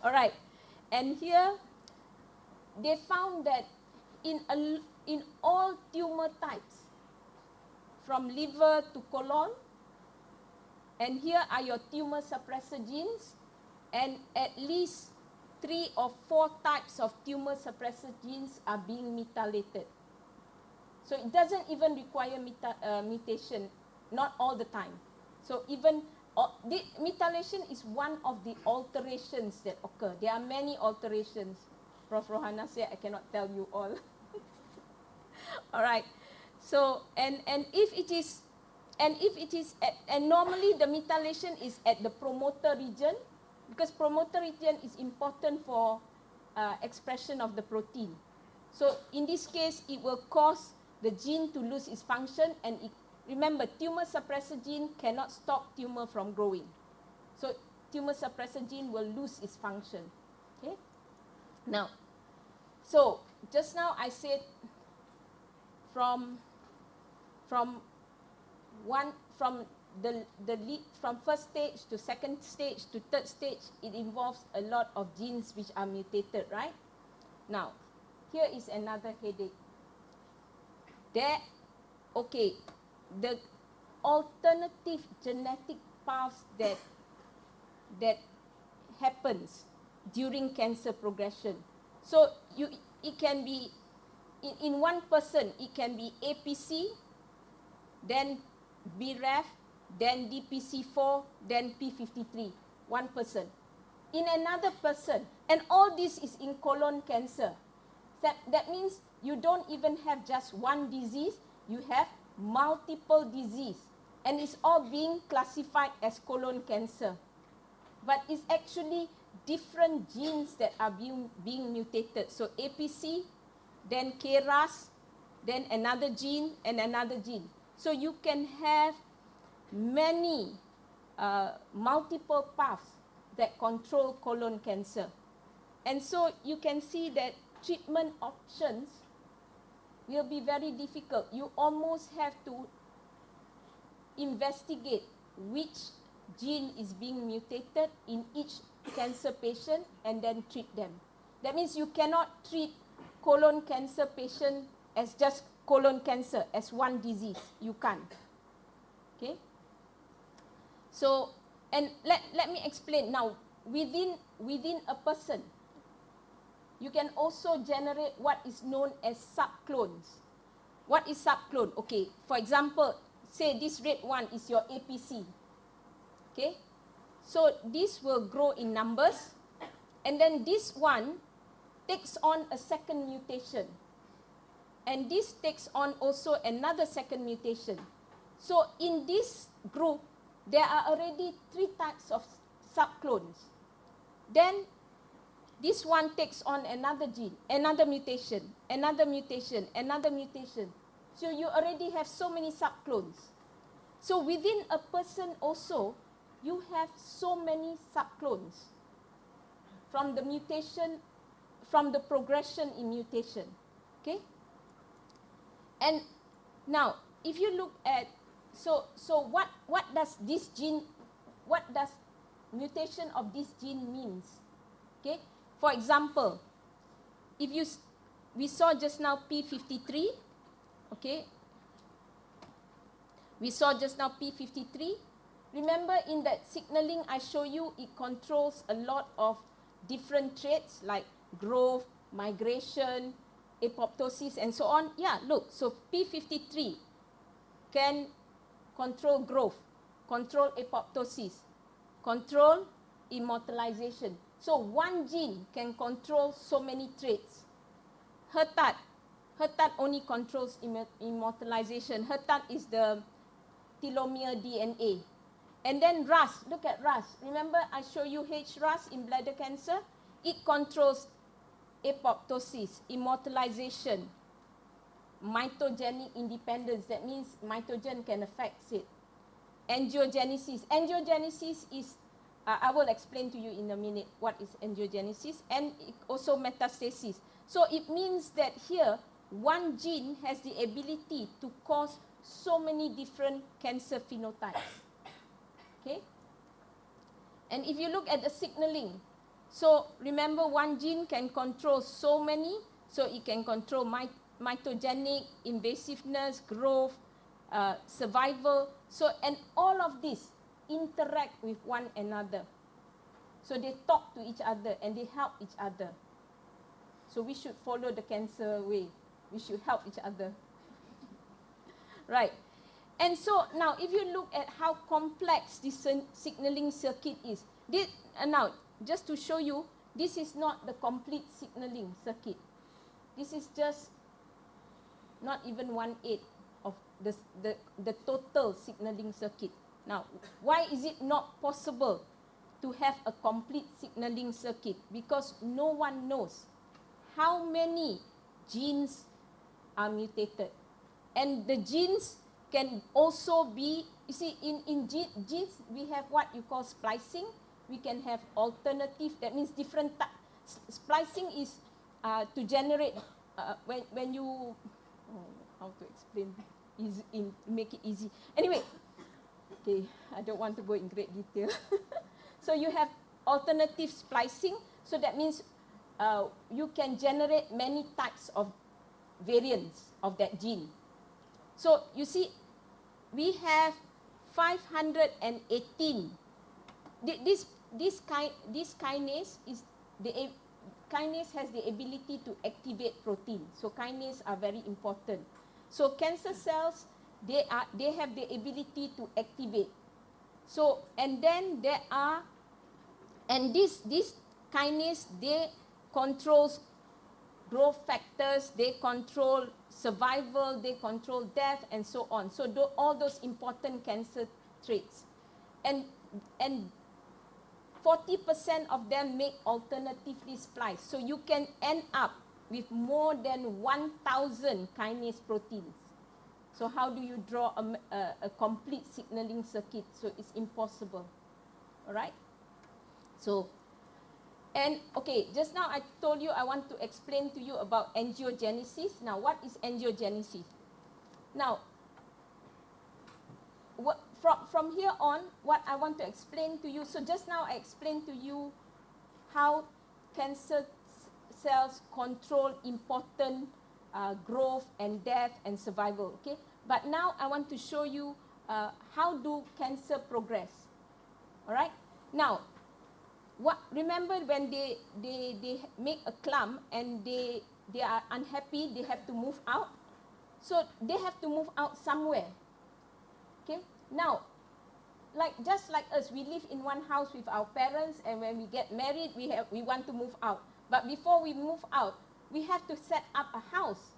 All right. And here, they found that in all tumor types, from liver to colon, and here are your tumor suppressor genes, and at least 3 or 4 types of tumor suppressor genes are being methylated. So it doesn't even require mutation, not all the time. So even the methylation is one of the alterations that occur. There are many alterations. Prof. Rohana said I cannot tell you all. All right. So and if it is normally the methylation is at the promoter region, because promoter region is important for expression of the protein. So in this case, it will cause the gene to lose its function, and remember, tumor suppressor gene cannot stop tumor from growing. So tumor suppressor gene will lose its function. Okay. Now, so just now I said from first stage to second stage to third stage, it involves a lot of genes which are mutated, right? Now, here is another headache. The alternative genetic paths that happens during cancer progression. So it can be in one person, it can be APC, then BRAF, then DPC4, then P53, one person. In another person, and all this is in colon cancer. That means you don't even have just one disease, you have multiple disease. And it's all being classified as colon cancer. But it's actually different genes that are being mutated. So APC, then KRAS, then another gene, and another gene. So you can have many multiple paths that control colon cancer. And so you can see that treatment options will be very difficult. You almost have to investigate which gene is being mutated in each cancer patient and then treat them. That means you cannot treat colon cancer patient as just colon cancer, as one disease. You can't. Okay? So, and let me explain now. Within a person, you can also generate what is known as subclones. What is subclone? Okay, for example, say this red one is your APC. Okay, so this will grow in numbers, and then this one takes on a second mutation, and this takes on also another second mutation. So in this group, there are already 3 types of subclones. Then this one takes on another gene, another mutation, another mutation, another mutation. So you already have so many subclones. So within a person also, you have so many subclones from the mutation, from the progression in mutation. Okay? And now, if you look at, so what does this gene, what does mutation of this gene means? Okay? For example, if we saw just now P53, okay? We saw just now P53. Remember in that signaling I show you, it controls a lot of different traits like growth, migration, apoptosis, and so on. Yeah, look, so P53 can control growth, control apoptosis, control immortalization. So one gene can control so many traits. HERTAT only controls immortalization. HERTAT is the telomere DNA. And then RAS, look at RAS. Remember I show you HRAS in bladder cancer? It controls apoptosis, immortalization, mitogenic independence. That means mitogen can affect it. Angiogenesis. Angiogenesis is, I will explain to you in a minute what is angiogenesis, and also metastasis. So it means that here, one gene has the ability to cause so many different cancer phenotypes. Okay? And if you look at the signaling, so remember one gene can control so many, so it can control mitogenic, invasiveness, growth, survival. So, and all of this interact with one another. So they talk to each other and they help each other. So we should follow the cancer way. We should help each other. Right. And so now if you look at how complex this signaling circuit is, now just to show you, this is not the complete signaling circuit. This is just not even 1/8 of the total signaling circuit. Now, why is it not possible to have a complete signaling circuit? Because no one knows how many genes are mutated. And the genes can also be, you see, in genes, we have what you call splicing. We can have alternative, that means different splicing is to generate, when you, how to explain, make it easy. Anyway, okay, I don't want to go in great detail. So you have alternative splicing, so that means you can generate many types of variants of that gene. So you see, we have 518. This kinase is kinase has the ability to activate protein. So kinase are very important. So cancer cells, they have the ability to activate. So and then there are, and this kinase, they controls growth factors, they control survival, they control death, and so on. So all those important cancer traits. And 40% of them make alternatively spliced. So you can end up with more than 1,000 kinase proteins. So how do you draw a complete signaling circuit? So it's impossible. All right? So, and okay, just now I told you I want to explain to you about angiogenesis. Now, what is angiogenesis? Now, from here on, what I want to explain to you, so just now I explained to you how cancer cells control important growth and death and survival, okay? But now I want to show you how do cancer progress, all right? Now, remember when they make a clump and they are unhappy, they have to move out. So they have to move out somewhere, okay? Now, just like us, we live in one house with our parents, and when we get married, we want to move out. But before we move out, we have to set up a house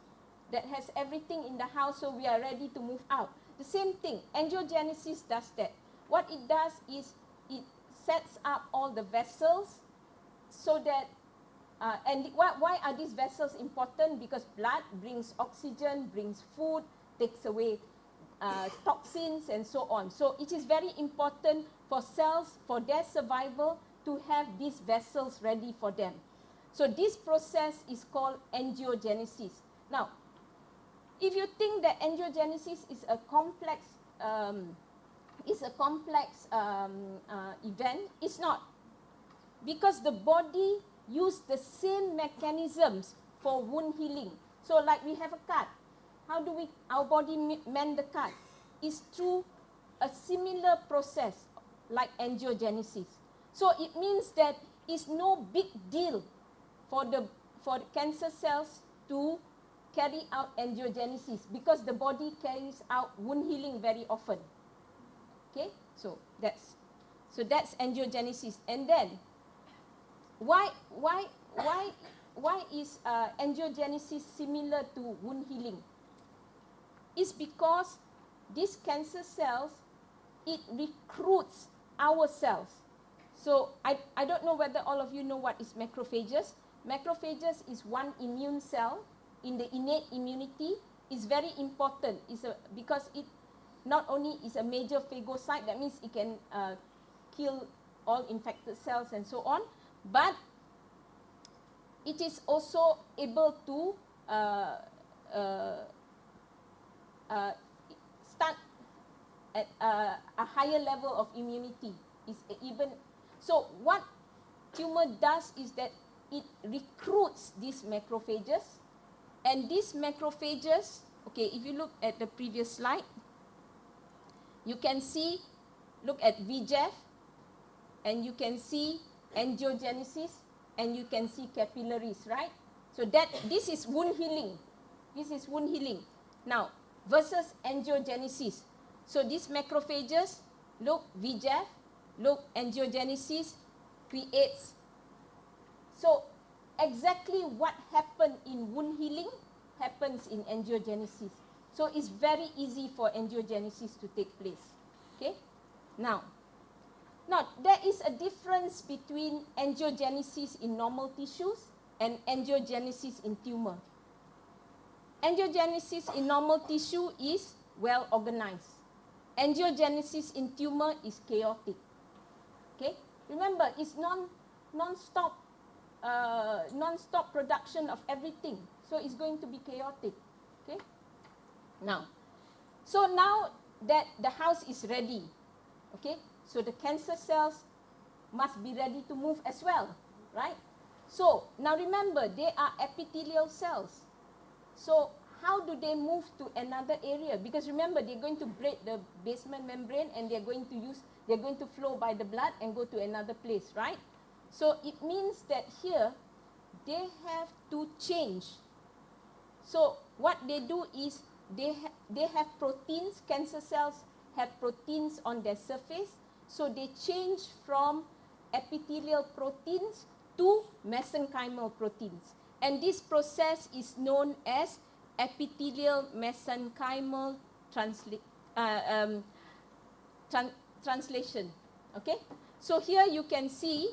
that has everything in the house, so we are ready to move out. The same thing, angiogenesis does that. What it does is it sets up all the vessels so that, why are these vessels important? Because blood brings oxygen, brings food, takes away toxins and so on. So it is very important for cells, for their survival, to have these vessels ready for them. So this process is called angiogenesis. Now, if you think that angiogenesis is a complex event, it's not. Because the body uses the same mechanisms for wound healing. So like we have a cut. How do our body mend the cut? It's through a similar process like angiogenesis. So it means that it's no big deal for the cancer cells to carry out angiogenesis because the body carries out wound healing very often. Okay, so that's angiogenesis. And then why is angiogenesis similar to wound healing? It's because these cancer cells, it recruits our cells. So I don't know whether all of you know what is macrophages. Macrophages is one immune cell in the innate immunity. It's very important. Because it not only is a major phagocyte, that means it can kill all infected cells and so on, but it is also able to start at a higher level of immunity. So what tumor does is that it recruits these macrophages, and these macrophages, okay, if you look at the previous slide, you can see, look at VEGF, and you can see angiogenesis, and you can see capillaries, right? So this is wound healing. This is wound healing. Now, versus angiogenesis. So these macrophages, look, VEGF, look, angiogenesis creates. So exactly what happened in wound healing happens in angiogenesis. So it's very easy for angiogenesis to take place. Okay? Now there is a difference between angiogenesis in normal tissues and angiogenesis in tumor. Angiogenesis in normal tissue is well organized. Angiogenesis in tumor is chaotic. Okay? Remember, it's non-stop production of everything. So it's going to be chaotic. Okay? Now that the house is ready, okay? So the cancer cells must be ready to move as well, right? So now remember, they are epithelial cells. So how do they move to another area? Because remember, they're going to break the basement membrane, and they're going to flow by the blood and go to another place, right? So it means that here they have to change. So what they do is they have proteins. Cancer cells have proteins on their surface. So they change from epithelial proteins to mesenchymal proteins. And this process is known as epithelial mesenchymal translation. Okay? So here you can see,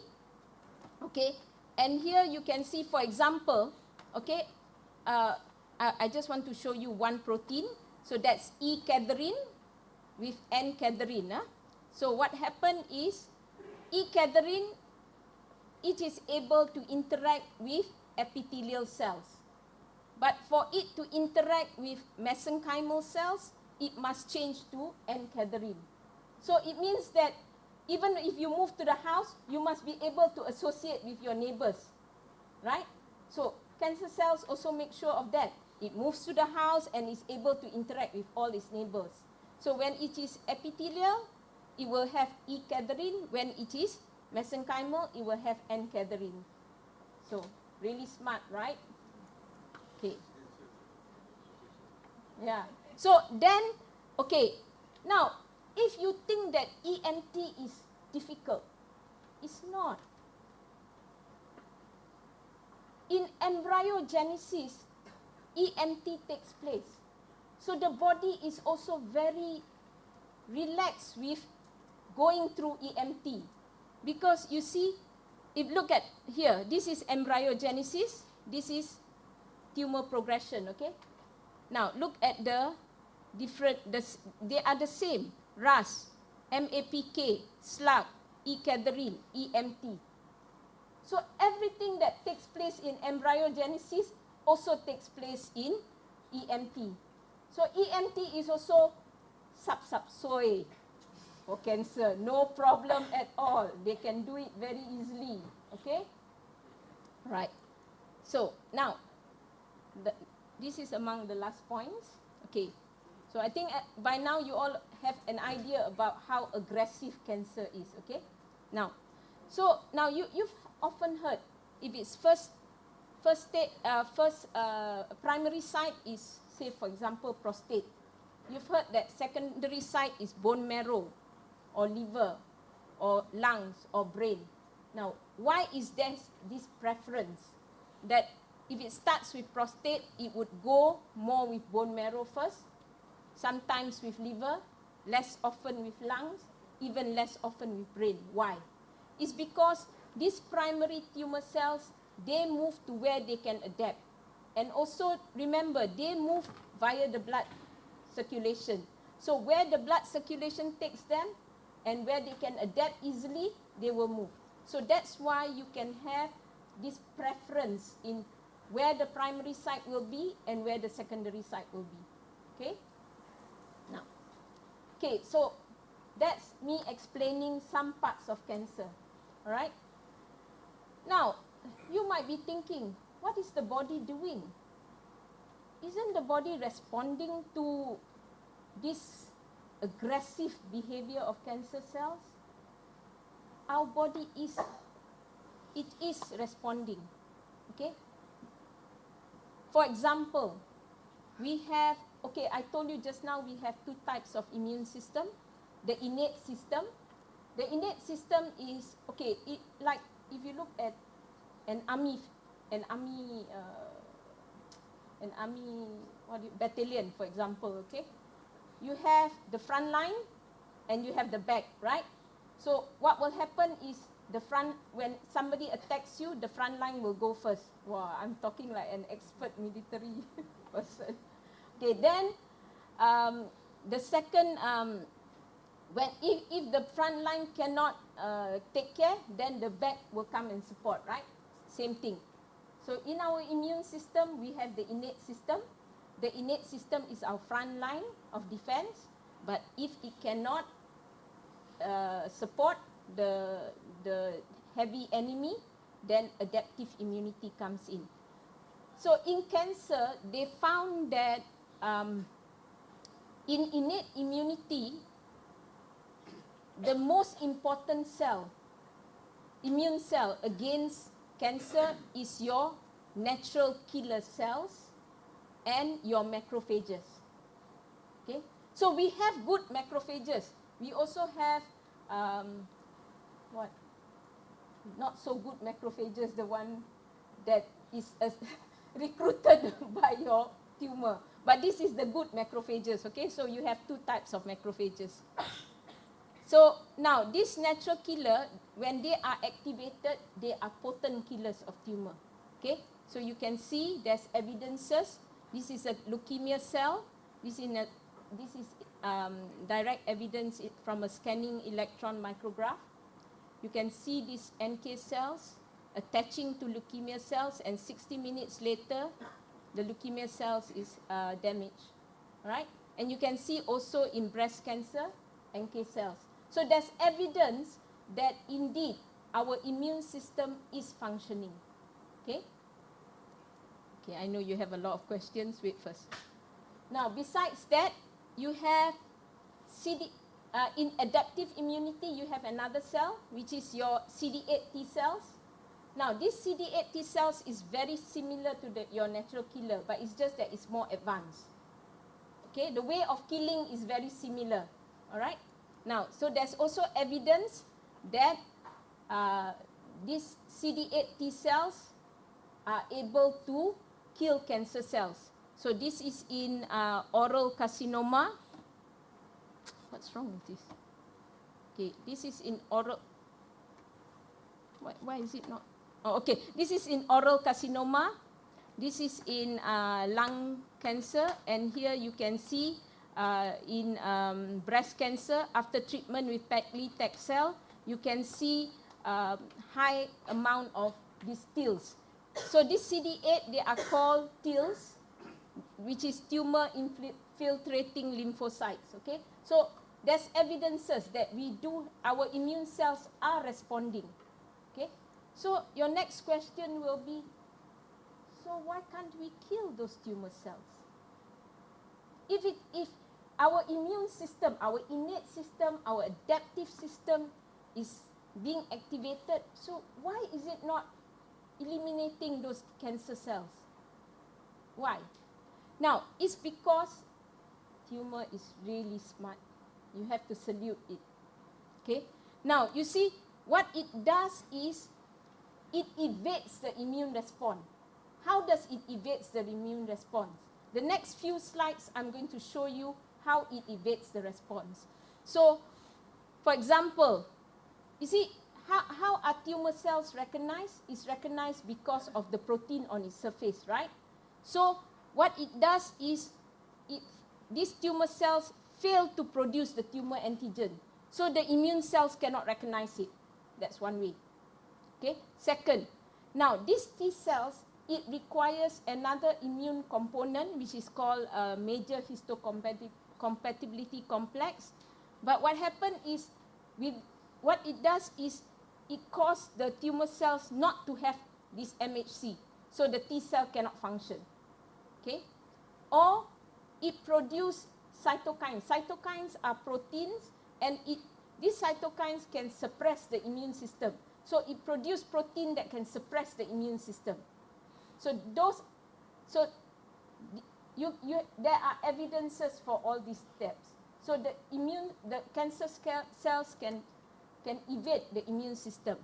okay, and here you can see, for example, Okay, I just want to show you one protein. So that's E-cadherin with N-cadherin. So what happened is E-cadherin, it is able to interact with epithelial cells. But for it to interact with mesenchymal cells, it must change to N-cadherin. So it means that even if you move to the house, you must be able to associate with your neighbors, right? So cancer cells also make sure of that. It moves to the house and is able to interact with all its neighbors. So when it is epithelial, it will have E-cadherin. When it is mesenchymal, it will have N-cadherin. So really smart, right? Okay. Yeah. So then, okay. Now, if you think that EMT is difficult, it's not. In embryogenesis, EMT takes place. So the body is also very relaxed with going through EMT. Because you see, if look at here, this is embryogenesis, this is tumor progression, okay? Now, look at the different, they are the same. RAS, MAPK, SLUG, E-cadherin, EMT. So everything that takes place in embryogenesis also takes place in EMT. So EMT is also sub-soy for cancer. No problem at all. They can do it very easily. Okay? Right. So now, this is among the last points. Okay. So I think by now you all have an idea about how aggressive cancer is. Okay? Now, so now you've often heard if it's primary site is, say for example, prostate. You've heard that secondary site is bone marrow or liver or lungs or brain. Now, why is there this preference that if it starts with prostate, it would go more with bone marrow first, sometimes with liver, less often with lungs, even less often with brain? Why? It's because these primary tumor cells, they move to where they can adapt. And also, remember, they move via the blood circulation. So where the blood circulation takes them and where they can adapt easily, they will move. So that's why you can have this preference in where the primary site will be and where the secondary site will be. Okay? Now, okay, so that's me explaining some parts of cancer. All right? Now, you might be thinking, what is the body doing? Isn't the body responding to this aggressive behavior of cancer cells? Our body is responding. Okay? For example, we have, okay, I told you just now we have two types of immune system. The innate system. The innate system is, okay, like if you look at an army battalion, for example, okay? You have the front line and you have the back, right? So what will happen is the front, when somebody attacks you, the front line will go first. Wow, I'm talking like an expert military person. Okay, then the second, if the front line cannot take care, then the back will come and support, right? Same thing. So in our immune system, we have the innate system. The innate system is our front line of defense. But if it cannot support the heavy enemy, then adaptive immunity comes in. So in cancer, they found that in innate immunity, the most important cell, immune cell against cancer is your natural killer cells and your macrophages. Okay? So we have good macrophages. We also have not so good macrophages, the one that is recruited by your tumor. But this is the good macrophages, okay? So you have two types of macrophages. So now, this natural killer, when they are activated, they are potent killers of tumor, okay? So you can see there's evidences. This is a leukemia cell. This is direct evidence from a scanning electron micrograph. You can see these NK cells attaching to leukemia cells, and 60 minutes later, the leukemia cells is damaged. All right? And you can see also in breast cancer, NK cells. So there's evidence that indeed our immune system is functioning. Okay? Okay, I know you have a lot of questions. Wait first. Now, besides that, you have in adaptive immunity, you have another cell, which is your Cd8 T-Cells. Now, this Cd8 T-Cells is very similar to your natural killer, but it's just that it's more advanced. Okay, the way of killing is very similar. All right? Now, so there's also evidence that these Cd8 T-Cells are able to kill cancer cells. So this is in oral carcinoma. What's wrong with this? Okay, this is in oral. Why is it not? Oh, okay. This is in oral carcinoma. This is in lung cancer, and here you can see in breast cancer after treatment with paclitaxel, you can see high amount of these TILs. So this CD8, they are called TILs, which is tumor infiltrating lymphocytes. Okay, so there's evidences that our immune cells are responding. Okay, so your next question will be, so why can't we kill those tumor cells? If our immune system, our innate system, our adaptive system is being activated, so why is it not eliminating those cancer cells? Why? Now, it's because tumor is really smart. You have to salute it. Okay? Now, you see, what it does is it evades the immune response. How does it evade the immune response? The next few slides, I'm going to show you how it evades the response. So, for example, you see, how are tumor cells recognized? It's recognized because of the protein on its surface, right? So, what it does is, these tumor cells fail to produce the tumor antigen. So, the immune cells cannot recognize it. That's one way. Okay? Second, now these T cells, it requires another immune component, which is called a major histocompatibility complex. But what happens is, what it does is, it causes the tumor cells not to have this MHC. So the T cell cannot function. Okay? Or it produces cytokines. Cytokines are proteins, and these cytokines can suppress the immune system. So it produces protein that can suppress the immune system. So there are evidences for all these steps. So the cancer cells can evade the immune system.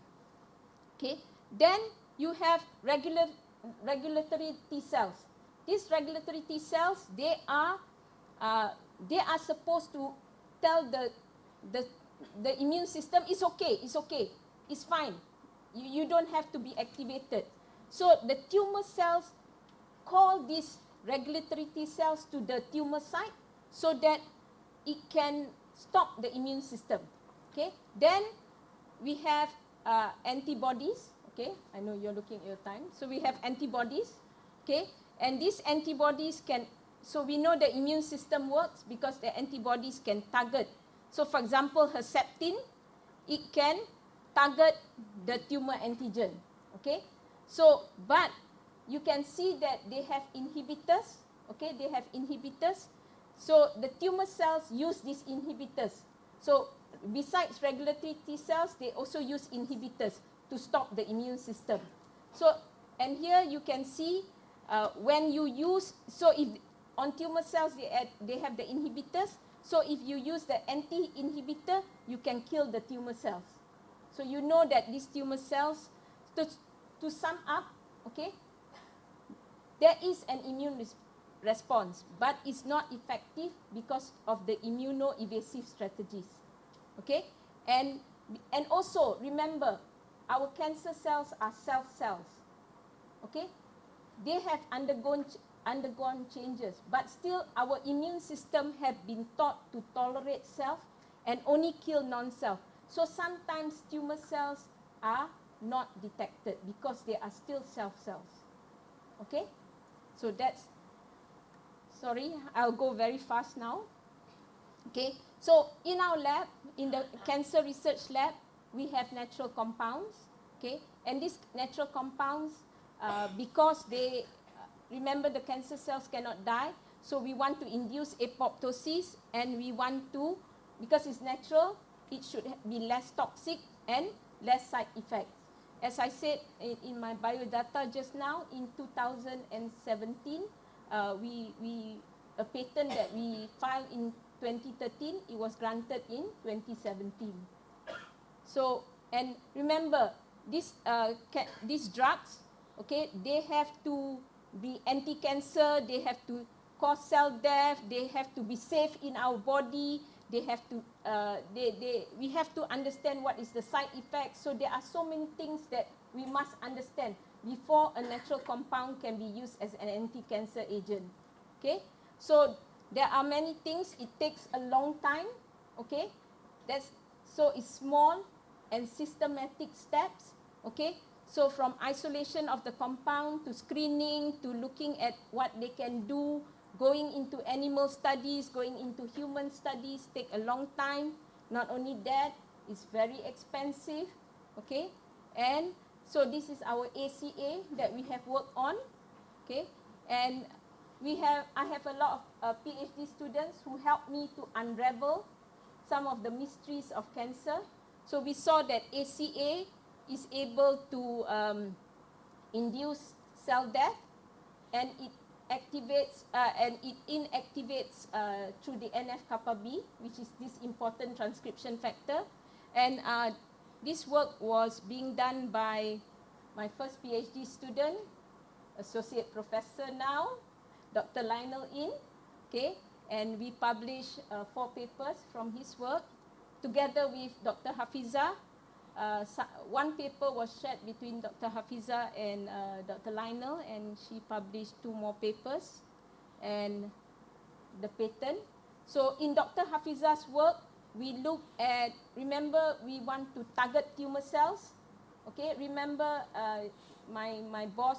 Okay. Then you have regulatory T cells. These regulatory T cells, they are supposed to tell the immune system, it's okay, it's fine. You don't have to be activated. So the tumor cells call these regulatory T cells to the tumor site so that it can stop the immune system. Okay. Then we have antibodies. Okay. I know you're looking at your time. So we have antibodies. Okay. And these antibodies so we know the immune system works because the antibodies can target. So for example, Herceptin, it can target the tumor antigen. Okay. So, but you can see that they have inhibitors. Okay, they have inhibitors. So the tumor cells use these inhibitors. So besides regulatory T cells, they also use inhibitors to stop the immune system. So, and here you can see when you use, so if on tumor cells they have the inhibitors. So if you use the anti-inhibitor, you can kill the tumor cells. So you know that these tumor cells, to sum up, okay, there is an immune response, but it's not effective because of the immunoevasive strategies. Okay, and also remember, our cancer cells are self cells. Okay, they have undergone changes, but still our immune system have been taught to tolerate self and only kill non-self. So sometimes tumor cells are not detected because they are still self cells. Okay, so that's, sorry, I'll go very fast now. Okay, so in our lab, in the cancer research lab, we have natural compounds. Okay, and these natural compounds, because they, remember the cancer cells cannot die, so we want to induce apoptosis, and we want to, because it's natural, it should be less toxic and less side effects. As I said in my biodata just now, in 2017, a patent that we filed in 2013, it was granted in 2017. So, and remember, these drugs, okay, they have to be anti-cancer, they have to cause cell death, they have to be safe in our body, they have to, we have to understand what is the side effects. So there are so many things that we must understand before a natural compound can be used as an anti-cancer agent. Okay, so there are many things, it takes a long time. Okay, so it's small and systematic steps. Okay, so from isolation of the compound to screening to looking at what they can do, going into animal studies, going into human studies, take a long time. Not only that, it's very expensive. Okay, and so this is our ACA that we have worked on. Okay, and I have a lot of PhD students who helped me to unravel some of the mysteries of cancer. So we saw that ACA is able to induce cell death, and it activates and it inactivates through the NF-kappa B, which is this important transcription factor. And this work was being done by my first PhD student, associate professor now, Dr. Lionel In. Okay, and we published 4 papers from his work together with Dr. Hafiza. One paper was shared between Dr. Hafiza and Dr. Lionel, and she published 2 more papers and the patent. So in Dr. Hafiza's work, we look at, remember, we want to target tumor cells. Okay, remember my boss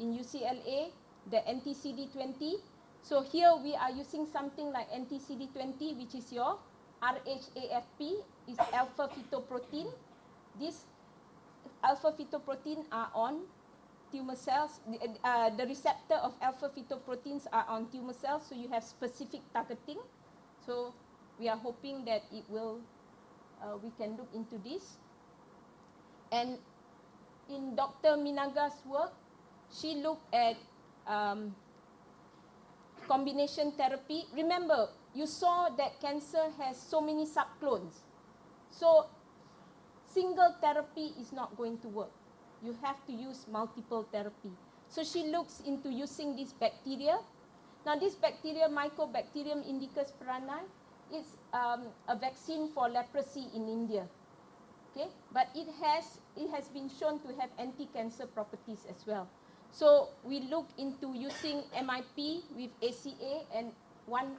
in UCLA, the anti-CD20. So here we are using something like anti-CD20, which is your RHAFP, is alpha fetoprotein. These alpha fetoprotein are on tumor cells. The receptor of alpha fetoproteins are on tumor cells, so you have specific targeting. So we are hoping that it will, we can look into this. And in Dr. Minaga's work, she looked at combination therapy. Remember, you saw that cancer has so many subclones. So single therapy is not going to work. You have to use multiple therapy. So she looks into using this bacteria. Now this bacteria, Mycobacterium indicus pranae, is a vaccine for leprosy in India. Okay, but it has been shown to have anti-cancer properties as well. So we look into using MIP with ACA and one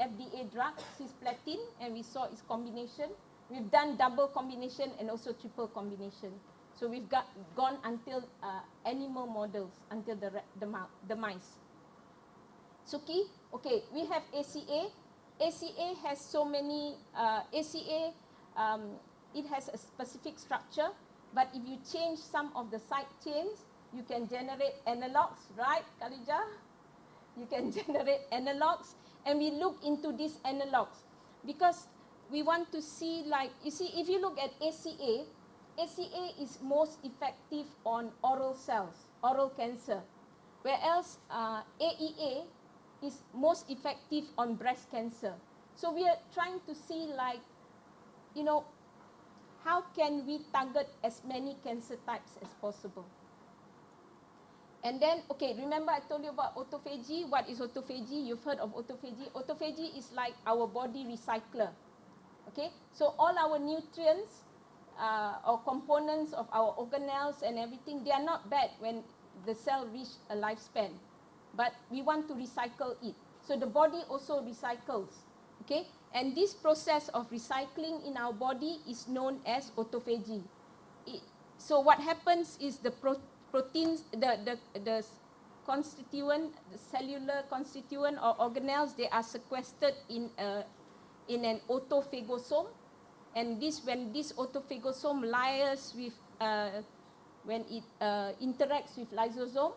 FDA drug, cisplatin, and we saw its combination. We've done double combination and also triple combination. So we've gone until animal models, until the mice. Suki, okay, we have ACA. ACA has so many, ACA, it has a specific structure, but if you change some of the side chains, you can generate analogs, right, Khalija? You can generate analogs, and we look into these analogs because we want to see, like, you see, if you look at ACA, ACA is most effective on oral cells, oral cancer, whereas AEA is most effective on breast cancer. So we are trying to see, like, you know, how can we target as many cancer types as possible? And then, okay, remember I told you about autophagy. What is autophagy? You've heard of autophagy. Autophagy is like our body recycler. Okay, so all our nutrients or components of our organelles and everything, they are not bad when the cell reach a lifespan, but we want to recycle it. So the body also recycles, okay? And this process of recycling in our body is known as autophagy. So what happens is the proteins, the constituent, the cellular constituent or organelles, they are sequestered in an autophagosome, and when this autophagosome liaise with, when it interacts with lysosome,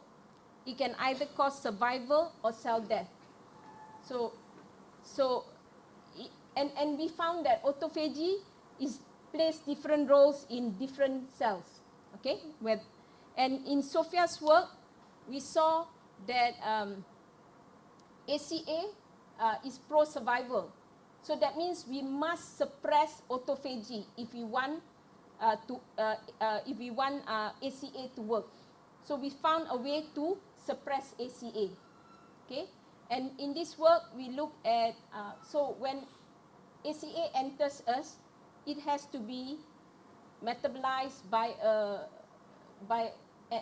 it can either cause survival or cell death. And we found that autophagy plays different roles in different cells. Okay, and in Sophia's work, we saw that ACA is pro-survival. So that means we must suppress autophagy if we want ACA to work. So we found a way to suppress ACA. Okay, and in this work we look at so when ACA enters us, it has to be metabolized by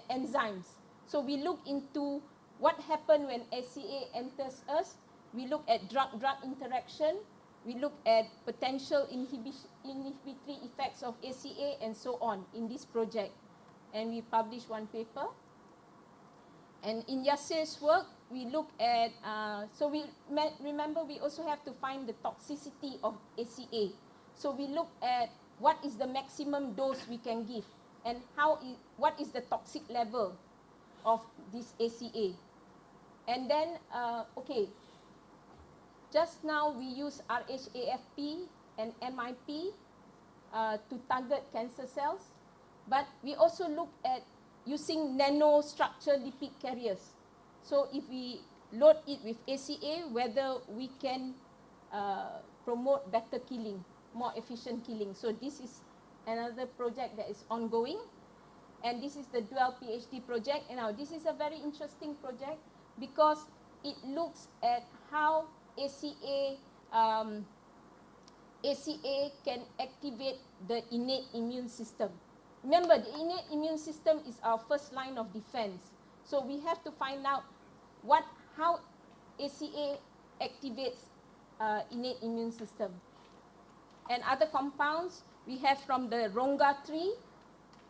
enzymes. So we look into what happens when ACA enters us. We look at drug-drug interaction. We look at potential inhibitory effects of ACA and so on in this project. And we published one paper. And in Yassir's work, we look at, remember we also have to find the toxicity of ACA. So we look at what is the maximum dose we can give and what is the toxic level of this ACA. And then, just now we use RHAFP and MIP to target cancer cells, but we also look at using nanostructure lipid carriers. So if we load it with ACA, whether we can promote better killing, more efficient killing. So this is another project that is ongoing. And this is the dual PhD project. And now this is a very interesting project because it looks at how ACA can activate the innate immune system. Remember, the innate immune system is our first line of defense. So we have to find out how ACA activates innate immune system. And other compounds we have from the Ronga tree.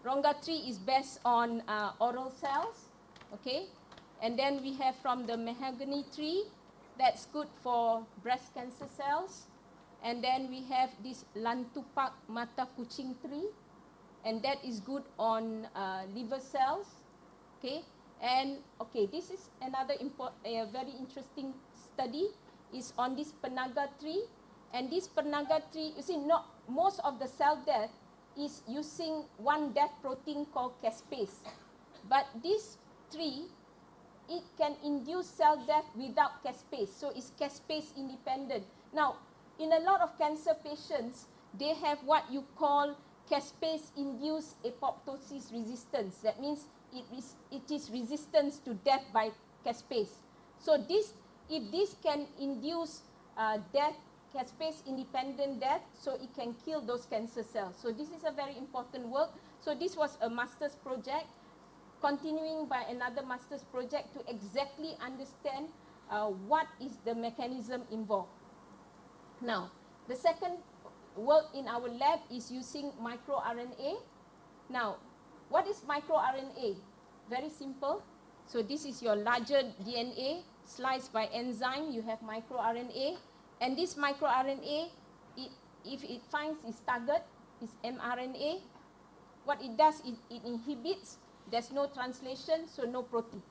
Ronga tree is based on oral cells, okay? And then we have from the mahogany tree, that's good for breast cancer cells. And then we have this Lantupak mata kucing tree, and that is good on liver cells, okay? And this is another very interesting study is on this Panaga tree. And this Panaga tree, you see, most of the cell death is using one death protein called caspase. But this tree, it can induce cell death without caspase. So it's caspase independent. Now, in a lot of cancer patients, they have what you call caspase-induced apoptosis resistance. That means it is resistance to death by caspase. So if this can induce death, caspase-independent death, so it can kill those cancer cells. So this is a very important work. So this was a master's project, continuing by another master's project to exactly understand what is the mechanism involved. Now, the second work in our lab is using micro RNA. Now, what is micro RNA? Very simple. So this is your larger DNA sliced by enzyme. You have micro RNA. And this micro RNA, if it finds its target, its mRNA, what it does, it inhibits. There's no translation, so no protein.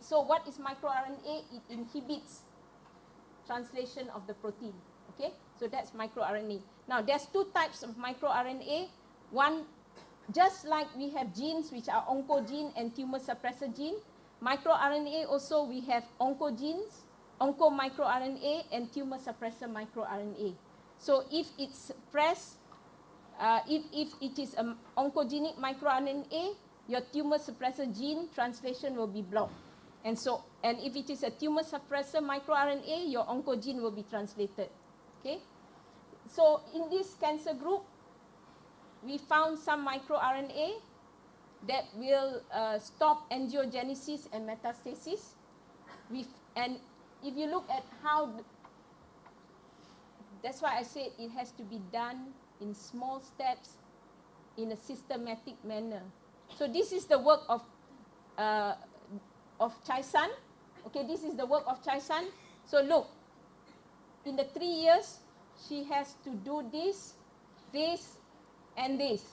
So what is micro RNA? It inhibits translation of the protein. Okay, so that's micro RNA. Now, there's two types of micro RNA. One, just like we have genes which are oncogene and tumor suppressor gene, micro RNA also we have oncogenes, onco-microRNA and tumor suppressor microRNA. So if it's suppressed, if it is an oncogenic microRNA, your tumor suppressor gene translation will be blocked. And if it is a tumor suppressor microRNA, your oncogene will be translated. Okay? So in this cancer group, we found some microRNA that will stop angiogenesis and metastasis. And if you look at how, that's why I said it has to be done in small steps in a systematic manner. So this is the work of Chai San. Okay, this is the work of Chai San. So look, in the 3 years, she has to do this, this, and this.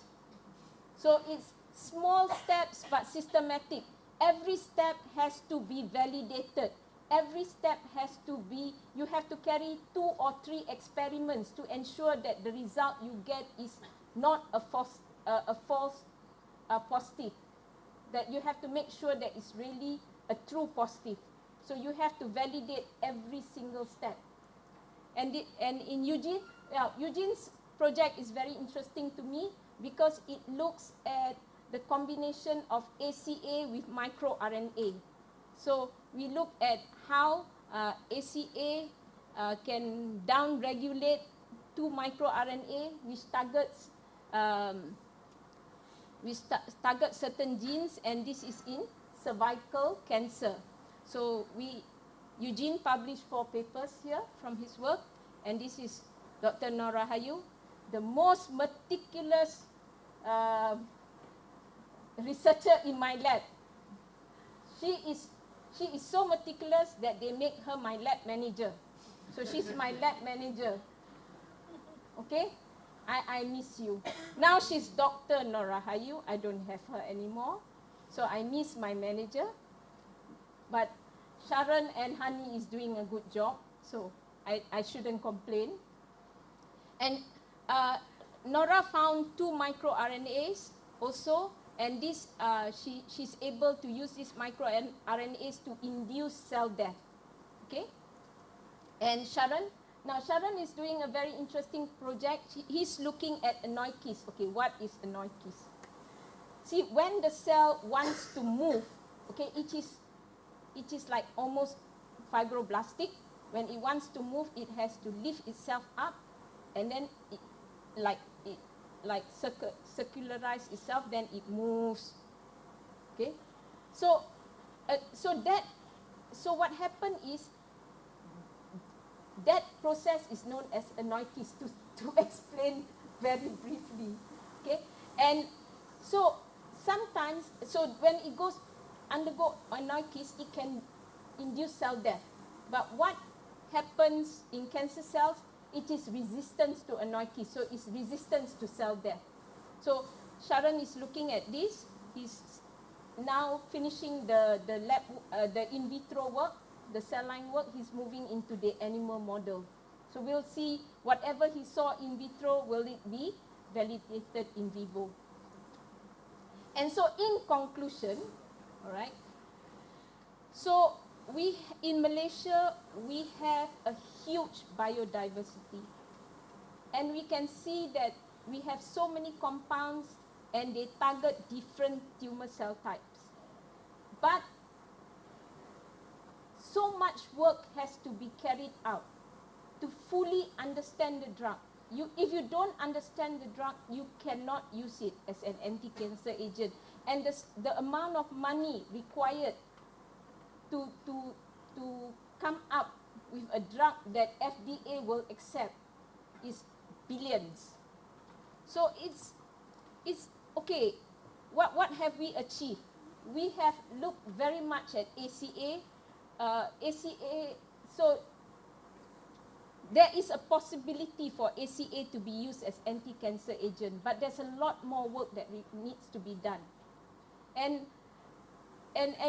So it's small steps but systematic. Every step has to be validated. Every step has to be, you have to carry 2 or 3 experiments to ensure that the result you get is not a false positive. That you have to make sure that it's really a true positive. So you have to validate every single step. And in Eugene, Eugene's project is very interesting to me because it looks at the combination of ACA with micro RNA. So we look at how ACA can downregulate 2 microRNA which targets certain genes, and this is in cervical cancer. So Eugene published 4 papers here from his work, and this is Dr. Noor Rahayu, the most meticulous researcher in my lab. She is so meticulous that they make her my lab manager. So she's my lab manager. Okay? I miss you. Now she's Dr. Noor Rahayu. I don't have her anymore. So I miss my manager. But Sharon and Hani is doing a good job. So I shouldn't complain. And Nora found 2 microRNAs also. And this, she's able to use these microRNAs to induce cell death. Okay? And Sharon is doing a very interesting project. He's looking at anoikis. Okay, what is anoikis? See, when the cell wants to move, okay, it is like almost fibroblastic. When it wants to move, it has to lift itself up, and then it circularize itself, then it moves. Okay, so what happened is that process is known as anoikis, to explain very briefly. Okay, and so sometimes, so when it undergo anoikis, it can induce cell death. But what happens in cancer cells? It is resistance to anoikis, so it's resistance to cell death. So Sharon is looking at this. He's now finishing the lab, the in vitro work, the cell line work. He's moving into the animal model. So we'll see whatever he saw in vitro, will it be validated in vivo? And so in conclusion, all right, so in Malaysia, we have a huge biodiversity. And we can see that we have so many compounds and they target different tumor cell types. But so much work has to be carried out to fully understand the drug. If you don't understand the drug, you cannot use it as an anti-cancer agent. And the amount of money required to come up with a drug that FDA will accept is billions. So it's okay. What have we achieved? We have looked very much at ACA. So there is a possibility for ACA to be used as anti-cancer agent, but there's a lot more work that needs to be done. And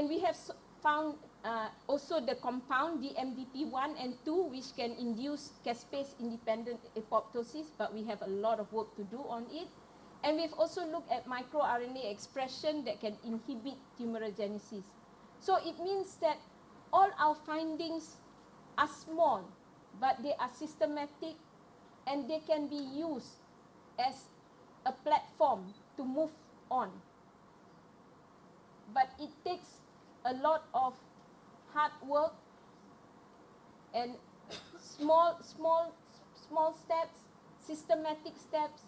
we have found also the compound DMDP1 and 2, which can induce caspase-independent apoptosis, but we have a lot of work to do on it. And we've also looked at microRNA expression that can inhibit tumorigenesis. So it means that all our findings are small, but they are systematic, and they can be used as a platform to move on. But it takes a lot of hard work and small steps, systematic steps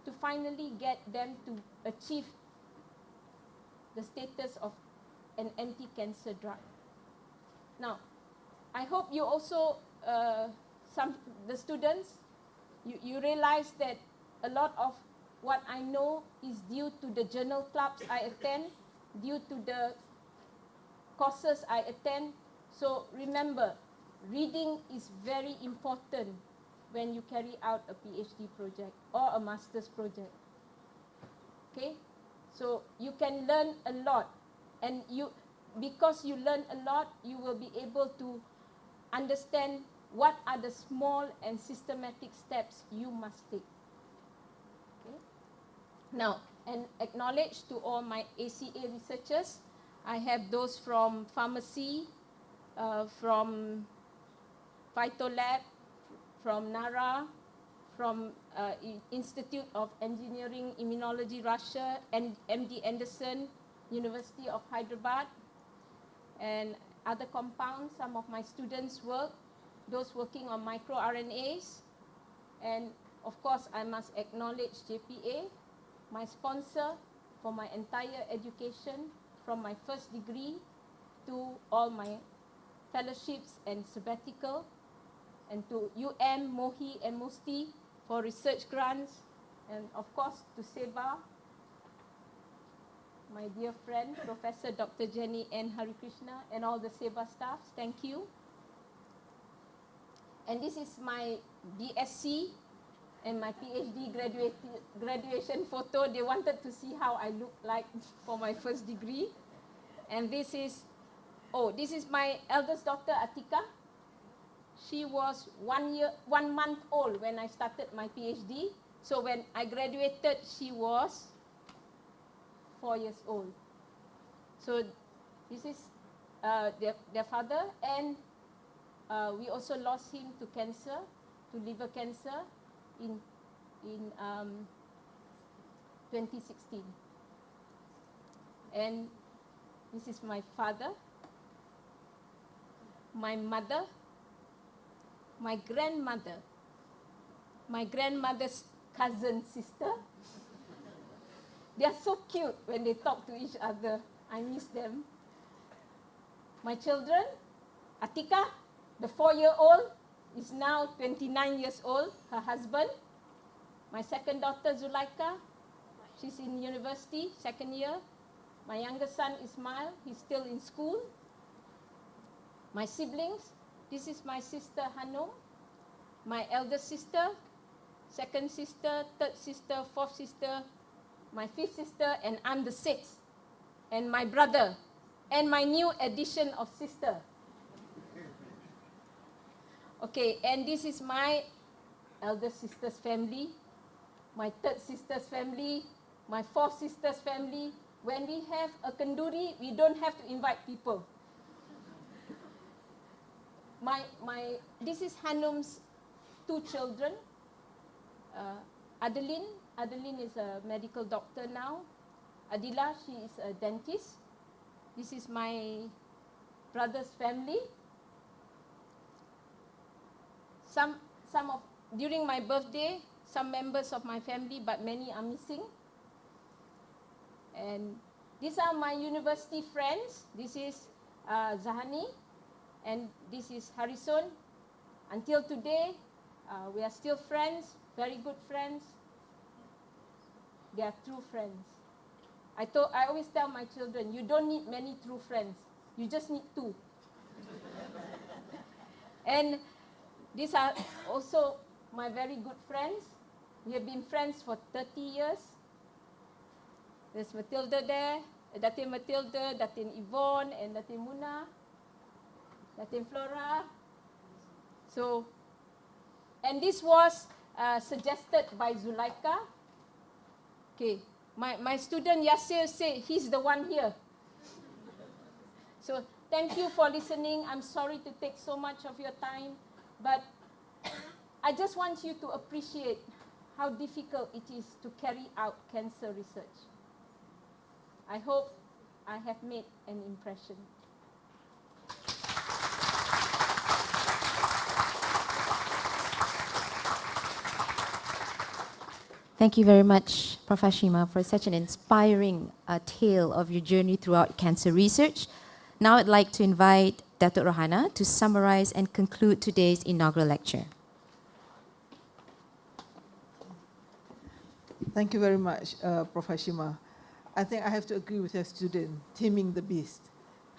to finally get them to achieve the status of an anti-cancer drug. Now, I hope you also, the students, you realize that a lot of what I know is due to the journal clubs I attend, due to the courses I attend. So remember, reading is very important when you carry out a PhD project or a master's project. Okay? So you can learn a lot, and because you learn a lot, you will be able to understand what are the small and systematic steps you must take. Okay? Now, and acknowledge to all my ACA researchers. I have those from pharmacy, from Phytolab, from NARA, from Institute of Engineering Immunology Russia, and MD Anderson, University of Hyderabad, and other compounds. Some of my students work, those working on micro RNAs, and of course I must acknowledge JPA, my sponsor for my entire education, from my first degree to all my fellowships and sabbatical, and to MOHI and MOSTI for research grants, and of course to SEBA, my dear friend, Professor Dr. Jenny N. Harikrishna, and all the SEBA staffs, thank you. And this is my BSc and my PhD graduation photo. They wanted to see how I look like for my first degree. And this is my eldest daughter, Atika. She was 1 month old when I started my PhD. So when I graduated, she was 4 years old. So this is their father, and we also lost him to cancer, to liver cancer, in 2016. And this is my father, my mother, my grandmother, my grandmother's cousin sister. They are so cute when they talk to each other. I miss them. My children, Atika, the 4-year-old, is now 29 years old, her husband. My second daughter, Zulaika, she's in university, 2nd year. My younger son, Ismail, he's still in school. My siblings, this is my sister, Hanum, my elder sister, 2nd sister, 3rd sister, 4th sister, my 5th sister, and I'm the 6th. And my brother, and my new addition of sister. Okay, and this is my elder sister's family, my 3rd sister's family, my 4th sister's family. When we have a kenduri, we don't have to invite people. This is Hanum's 2 children. Adeline is a medical doctor now. Adila, she is a dentist. This is my brother's family. During my birthday, some members of my family, but many are missing. And these are my university friends. This is Zahani, and this is Harrison. Until today, we are still friends, very good friends. They are true friends. I always tell my children, you don't need many true friends. You just need 2. And these are also my very good friends. We have been friends for 30 years. There's Matilda there, Datin Matilda, Datin Yvonne, and Datin Muna, Datin Flora. So, and this was suggested by Zulaika. Okay, my student Yasir said he's the one here. So thank you for listening. I'm sorry to take so much of your time, but I just want you to appreciate how difficult it is to carry out cancer research. I hope I have made an impression. Thank you very much, Prof. Hashima, for such an inspiring tale of your journey throughout cancer research. Now I'd like to invite Dr. Rohana to summarize and conclude today's inaugural lecture. Thank you very much, Prof. Hashima. I think I have to agree with your student, Taming the Beast.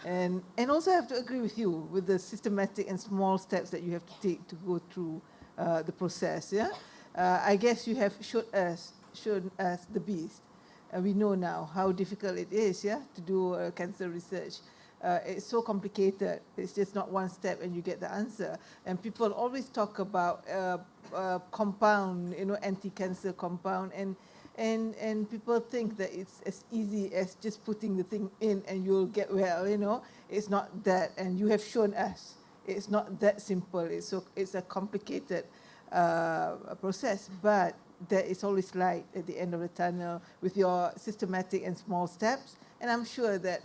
And also I have to agree with you with the systematic and small steps that you have to take to go through the process. Yeah, I guess you have shown us the beast. We know now how difficult it is, yeah, to do cancer research. It's so complicated. It's just not one step and you get the answer. And people always talk about compound, anti-cancer compound, and people think that it's as easy as just putting the thing in and you'll get well. It's not that, and you have shown us it's not that simple. It's a complicated process, but there is always light at the end of the tunnel with your systematic and small steps. And I'm sure that,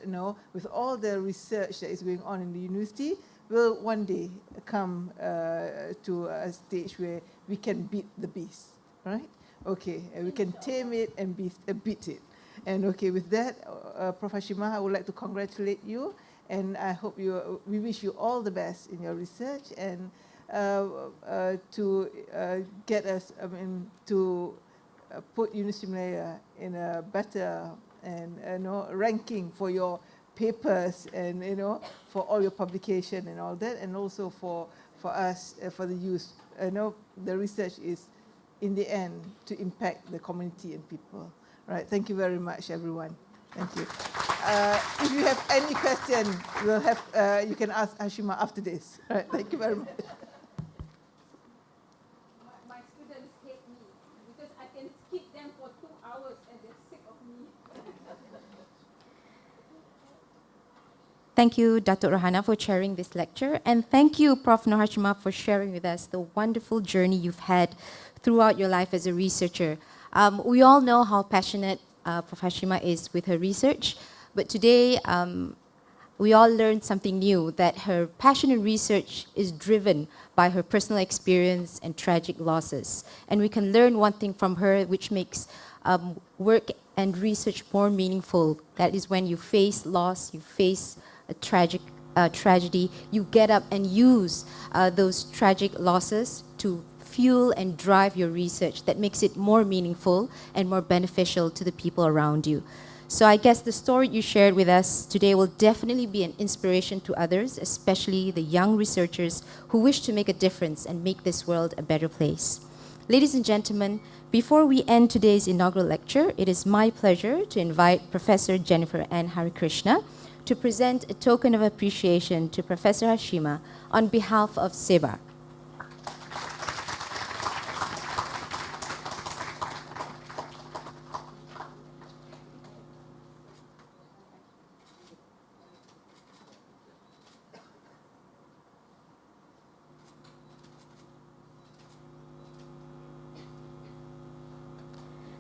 with all the research that is going on in the university, we'll one day come to a stage where we can beat the beast, right? Okay, and we can tame it and beat it. And okay, with that, Prof. Hashima, I would like to congratulate you, and I hope we wish you all the best in your research, and to get us, to put University of Malaya in a better and ranking for your papers and for all your publication and all that, and also for us, for the youth. The research is in the end to impact the community and people. Right? Thank you very much, everyone. Thank you. If you have any question, we'll have you can ask Hashima after this. Right? Thank you very much. My students hate me because I can skip them for 2 hours and they're sick of me. Thank you, Dr. Rohana, for chairing this lecture. And thank you, Prof. Noor Hasima, for sharing with us the wonderful journey you've had throughout your life as a researcher. We all know how passionate Prof. Hashima is with her research, but today we all learned something new, that her passion in research is driven by her personal experience and tragic losses. And we can learn one thing from her, which makes work and research more meaningful. That is when you face loss, you face a tragic tragedy, you get up and use those tragic losses to fuel and drive your research. That makes it more meaningful and more beneficial to the people around you. So I guess the story you shared with us today will definitely be an inspiration to others, especially the young researchers who wish to make a difference and make this world a better place. Ladies and gentlemen, before we end today's inaugural lecture, it is my pleasure to invite Professor Jennifer N. Harikrishna to present a token of appreciation to Professor Hashima on behalf of SEBA.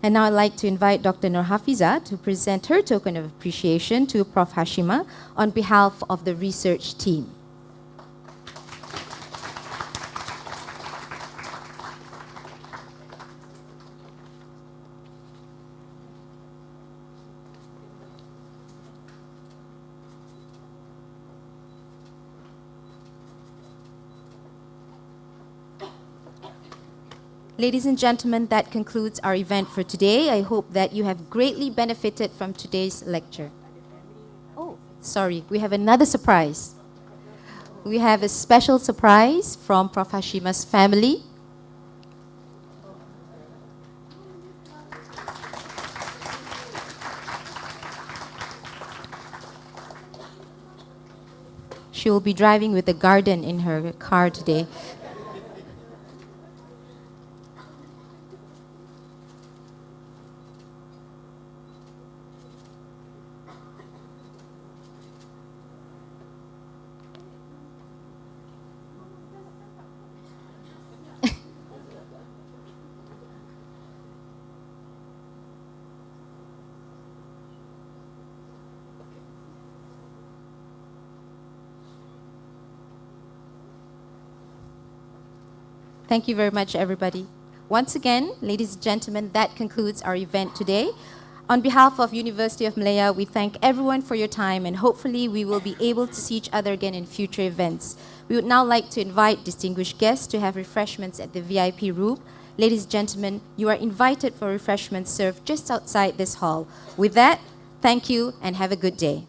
And now I'd like to invite Dr. Noor Hafiza to present her token of appreciation to Prof. Hashima on behalf of the research team. Ladies and gentlemen, that concludes our event for today. I hope that you have greatly benefited from today's lecture. Oh, sorry, we have another surprise. We have a special surprise from Prof. Hashima's family. She will be driving with a garden in her car today. Thank you very much, everybody. Once again, ladies and gentlemen, that concludes our event today. On behalf of University of Malaya, we thank everyone for your time, and hopefully we will be able to see each other again in future events. We would now like to invite distinguished guests to have refreshments at the VIP room. Ladies and gentlemen, you are invited for refreshments served just outside this hall. With that, thank you and have a good day.